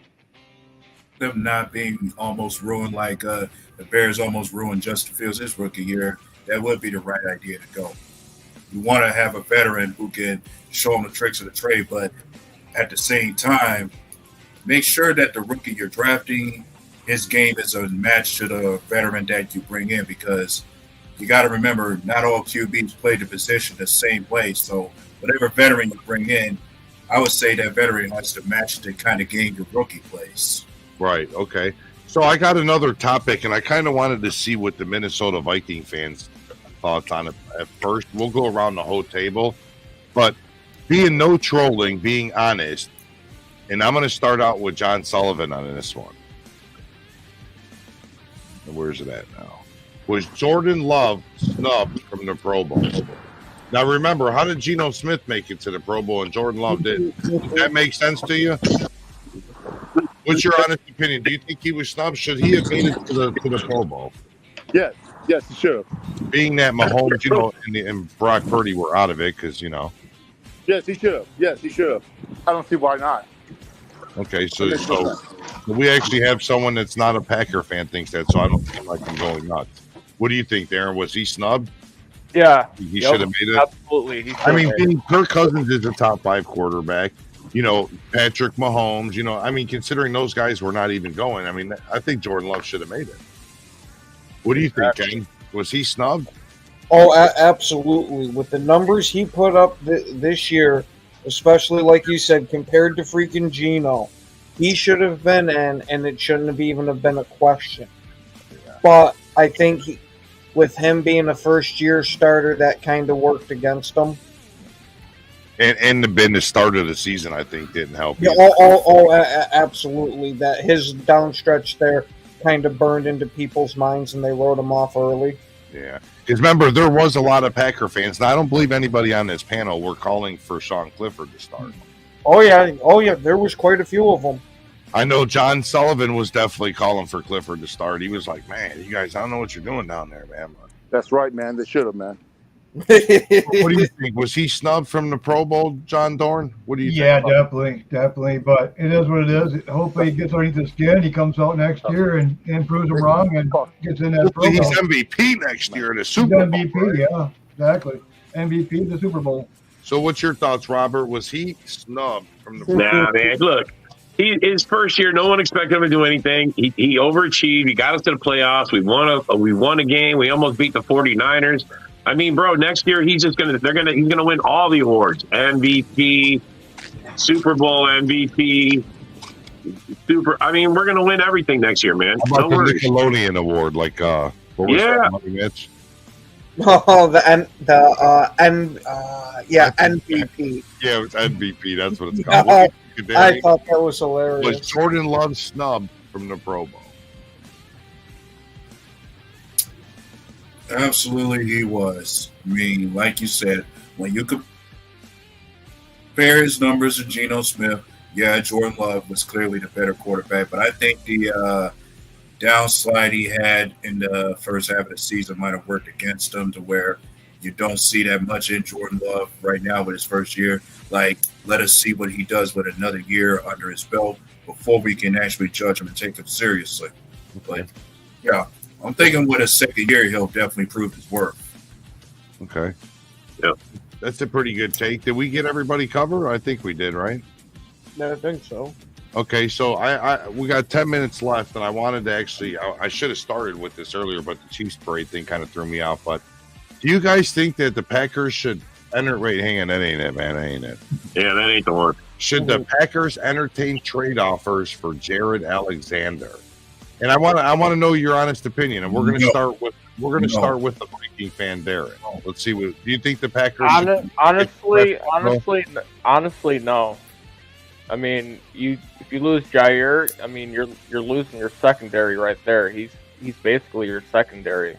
them not being almost ruined like the Bears almost ruined Justin Fields his rookie year, that would be the right idea to go. You want to have a veteran who can show them the tricks of the trade, but at the same time, make sure that the rookie you're drafting, his game is a match to the veteran that you bring in, because you got to remember, not all QBs play the position the same way. So whatever veteran you bring in, I would say that veteran has to match the kind of game your rookie plays. Right. Okay. So I got another topic, and I kind of wanted to see what the Minnesota Viking fans thoughts on it at first. We'll go around the whole table, but being no trolling, being honest, and I'm going to start out with John Sullivan on this one. Where's it at now? Was Jordan Love snubbed from the Pro Bowl? Now remember, how did Geno Smith make it to the Pro Bowl and Jordan Love didn't? Does that make sense to you? What's your honest opinion? Do you think he was snubbed? Should he have made it to the Pro Bowl? Yes, he should have. Being that Mahomes, and Brock Purdy were out of it because, Yes, he should have. Yes, he should have. I don't see why not. Okay, so we actually have someone that's not a Packer fan thinks that, so I don't feel like I'm going nuts. What do you think, Darren? Was he snubbed? Yeah. He should have made it? Absolutely. Kirk Cousins is a top 5 quarterback. Patrick Mahomes, considering those guys were not even going, I think Jordan Love should have made it. What do you think, Ken? Was he snubbed? Oh, absolutely. With the numbers he put up this year, especially like you said, compared to freaking Geno, he should have been in, and it shouldn't have even been a question. Yeah. But I think with him being a first-year starter, that kind of worked against him. And the start of the season, I think, didn't help. Yeah, absolutely. That his downstretch there kind of burned into people's minds, and they wrote him off early. Yeah, because remember, there was a lot of Packer fans. Now, I don't believe anybody on this panel were calling for Sean Clifford to start. Oh yeah, there was quite a few of them. I know John Sullivan was definitely calling for Clifford to start. He was like, "Man, you guys, I don't know what you're doing down there, man." That's right, man. They should have, man. What do you think? Was he snubbed from the Pro Bowl, John Dorn? What do you think? Yeah, definitely. But it is what it is. Hopefully, he gets underneath the skin. He comes out next year and proves them wrong and gets in that Pro Bowl. He's MVP next year in the Super Bowl. MVP, right? yeah, exactly. MVP of the Super Bowl. So, what's your thoughts, Robert? Was he snubbed from the Pro Bowl? Nah, man. Look, his first year, no one expected him to do anything. He overachieved. He got us to the playoffs. We won a game. We almost beat the 49ers. I mean, bro, next year he's gonna win all the awards. MVP, Super Bowl MVP, we're gonna win everything next year, man. How about the Nickelodeon award? Like what was that, Money Mitch? Oh, MVP. Yeah, it was MVP. That's what it's called. I thought that was hilarious. Was Jordan Love snubbed from the Pro Bowl? Absolutely, he was. I mean, like you said, when you compare his numbers to Geno Smith, yeah, Jordan Love was clearly the better quarterback, but I think the downslide he had in the first half of the season might have worked against him to where you don't see that much in Jordan Love right now with his first year. Like, let us see what he does with another year under his belt before we can actually judge him and take him seriously. But, yeah. I'm thinking with a second year, he'll definitely prove his worth. Okay. Yeah. That's a pretty good take. Did we get everybody covered? I think we did, right? No, I think so. Okay, so we got 10 minutes left, and I wanted to actually, I should have started with this earlier, but the Chiefs parade thing kind of threw me out. But do you guys think that the Packers should wait, hang on, that ain't it, man, that ain't it. Yeah, that ain't the one. Should the Packers entertain trade offers for Jared Alexander? And I want to know your honest opinion, and we're going to start with the Viking fan, Darren. Let's see what do you think the Packers? Honestly, no. I mean, if you lose Jair, I mean you're losing your secondary right there. He's basically your secondary.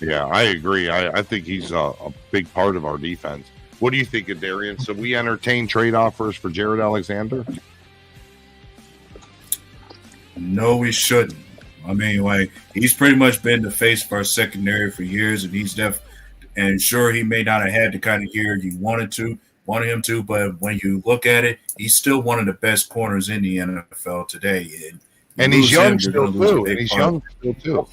Yeah, I agree. I think he's a big part of our defense. What do you think of Darian? So we entertain trade offers for Jared Alexander? No, we shouldn't. I mean, like, he's pretty much been the face of our secondary for years, and he's and sure, he may not have had the kind of year you wanted him to, but when you look at it, he's still one of the best corners in the NFL today. And he's young still too.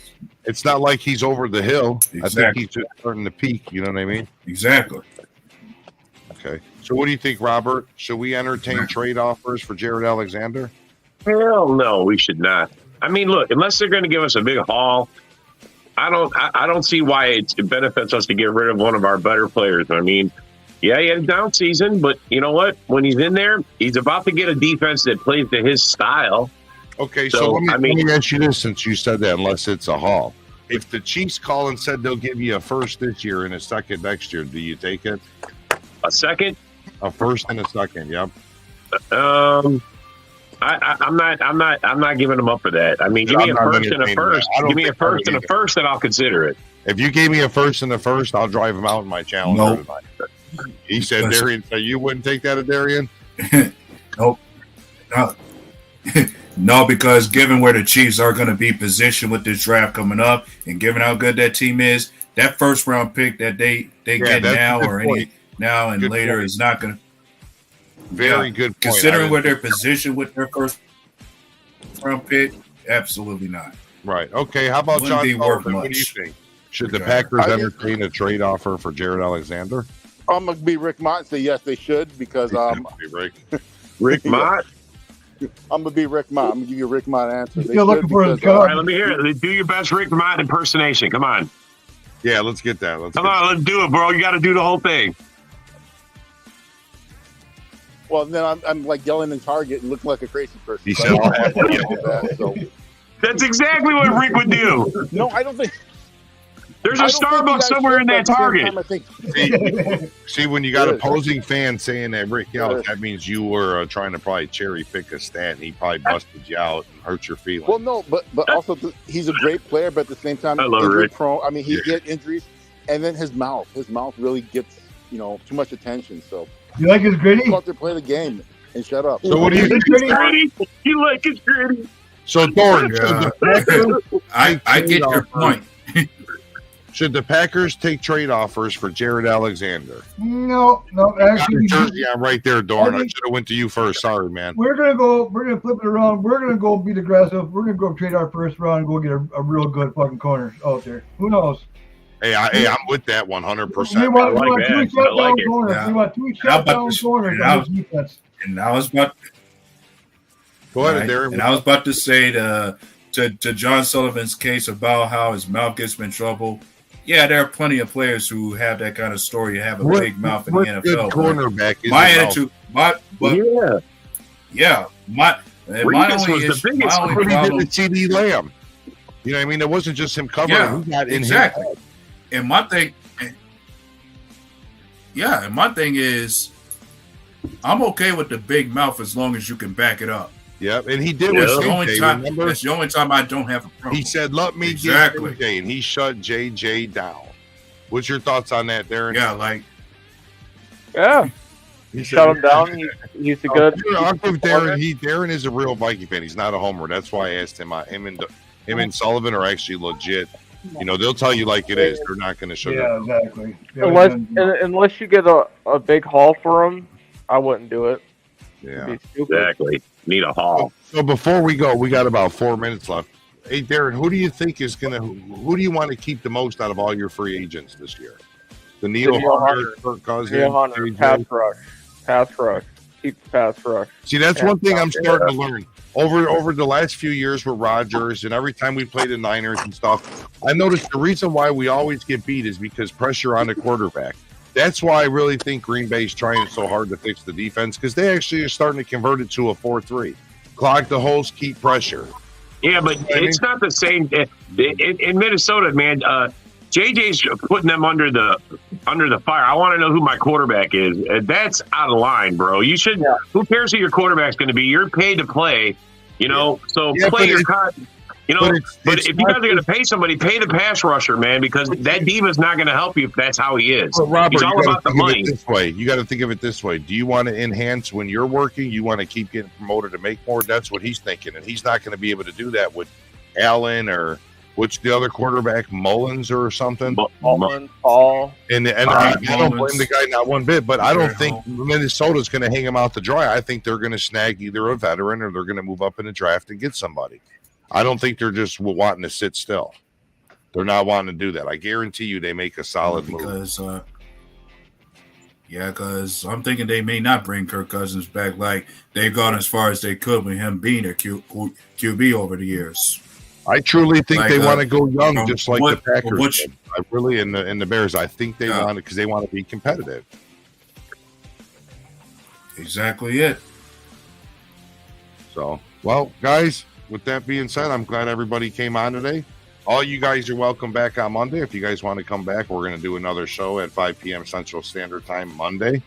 It's not like he's over the hill. Exactly. I think he's just starting to peak. You know what I mean? Exactly. Okay. So what do you think, Robert? Should we entertain trade offers for Jared Alexander? Hell no, we should not. I mean, look, unless they're going to give us a big haul, I don't see why it benefits us to get rid of one of our better players. I mean, yeah, he had a down season, but you know what? When he's in there, he's about to get a defense that plays to his style. Okay, so let me ask you this, since you said that, unless it's a haul. If the Chiefs call and said they'll give you a first this year and a second next year, do you take it? A second? A first and a second, yep. I'm not giving them up for that. I mean, give me a first and a first. Give me a first and a first, and I'll consider it. If you gave me a first and a first, I'll drive him out in my Challenger tonight. He said, Darian, so you wouldn't take that, Darian? Nope. No, because given where the Chiefs are going to be positioned with this draft coming up, and given how good that team is, that first round pick that they get now or any now and later is not going to. Very good point. Considering where they're positioned with their first round pick, absolutely not. Right. Okay. How about John Sullivan? What do you think? Should the Packers entertain a trade offer for Jared Alexander? I'm gonna be Rick Mott and say yes, they should because Rick Mott. I'm gonna be Rick Mott. I'm gonna give you a Rick Mott answer. Still looking for his All right, let me hear it. Do your best Rick Mott impersonation. Come on. Yeah, let's get that. Let's do it, bro. You got to do the whole thing. Well, then I'm like yelling in Target and looking like a crazy person. He said, That's exactly what Rick would do. No, I don't think. There's a Starbucks somewhere in that Target. See, when you got opposing fans saying that Rick yelled, that means you were trying to probably cherry pick a stat, and he probably busted you out and hurt your feelings. Well, no, but also he's a great player, but at the same time, injury prone. I mean, he get injuries, and then his mouth really gets too much attention. So you like his gritty? Go out there, play the game, and shut up. So what do you think? You like his gritty? So Thorne, I get your point. Should the Packers take trade offers for Jared Alexander? No, actually, jersey on right there, Dorn. I should have went to you first. Sorry, man. We're gonna flip it around. We're gonna go be aggressive. We're gonna go trade our first round and go get a real good fucking corner out there. Who knows? Hey, I'm with that 100%. We want two shutdown corners. We want two shutdown corners on defense. And I was about. Go ahead, Darren. And I was about to say to John Sullivan's case about how his mouth gets him in trouble. Yeah, there are plenty of players who have that kind of story, have a big mouth in the NFL. Cornerback is my attitude, my only problem with CD Lamb. You know what I mean? It wasn't just him covering. Yeah, he got in exactly. his head. And my thing is, I'm okay with the big mouth as long as you can back it up. Yep, and he did with JJ. That's the only time I don't have a problem. He said, "Let me get JJ," and he shut JJ down. What's your thoughts on that, Darren? He shut him down. He's a good. I'll give Darren. Darren is a real Viking fan. He's not a homer. That's why I asked him. Him and Sullivan are actually legit. They'll tell you like it is. They're not going to show. Yeah, exactly. Unless you get a big haul for him, I wouldn't do it. Yeah, exactly. Need a haul. So before we go, we got about 4 minutes left. Hey, Darren, who do you think is going to? Who do you want to keep the most out of all your free agents this year? Danielle Hunter, Kirk Cousins, pass rush. Keep the pass rush. See, that's one thing I'm starting to learn. Over the last few years with Rodgers, and every time we play the Niners and stuff, I noticed the reason why we always get beat is because pressure on the quarterback. That's why I really think Green Bay's trying so hard to fix the defense, because they actually are starting to convert it to a 4-3. Clog the holes, keep pressure. Yeah, but it's not the same. In Minnesota, man, JJ's putting them under the fire. I want to know who my quarterback is. That's out of line, bro. You should. Yeah. Who cares who your quarterback's going to be? You're paid to play. So play your card. But if you guys are going to pay somebody, pay the pass rusher, man, because that diva's not going to help you if that's how he is. Well, Robert, he's all about the money. You got to think of it this way. Do you want to enhance when you're working? You want to keep getting promoted to make more? That's what he's thinking, and he's not going to be able to do that with Allen what's the other quarterback, Mullins or something? Mullins, Paul. And I don't blame the guy not one bit, but I don't think Minnesota's going to hang him out to dry. I think they're going to snag either a veteran or they're going to move up in the draft and get somebody. I don't think they're just wanting to sit still. They're not wanting to do that. I guarantee you they make a solid move. Because I'm thinking they may not bring Kirk Cousins back like they've gone as far as they could with him being a QB over the years. I truly think they want to go young, just like the Packers. I really, in the Bears, I think they want it because they want to be competitive. Exactly it. So, well, guys, with that being said, I'm glad everybody came on today. All you guys are welcome back on Monday. If you guys want to come back, we're going to do another show at 5 p.m. Central Standard Time Monday.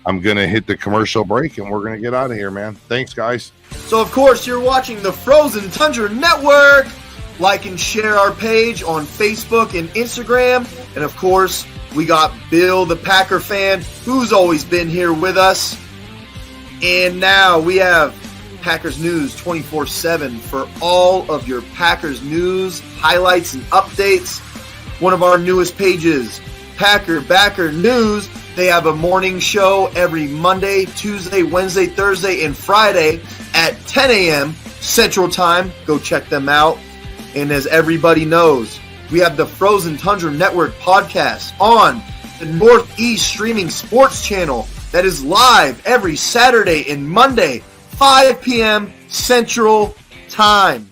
I'm going to hit the commercial break, and we're going to get out of here, man. Thanks, guys. So, of course, you're watching the Frozen Tundra Network. Like and share our page on Facebook and Instagram. And, of course, we got Bill, the Packer fan, who's always been here with us. And now we have Packers News 24/7 for all of your Packers news, highlights, and updates. One of our newest pages, PackerBacker News. They have a morning show every Monday, Tuesday, Wednesday, Thursday, and Friday at 10 a.m. Central Time. Go check them out. And as everybody knows, we have the Frozen Tundra Network podcast on the Northeast Streaming Sports Channel that is live every Saturday and Monday, 5 p.m. Central Time.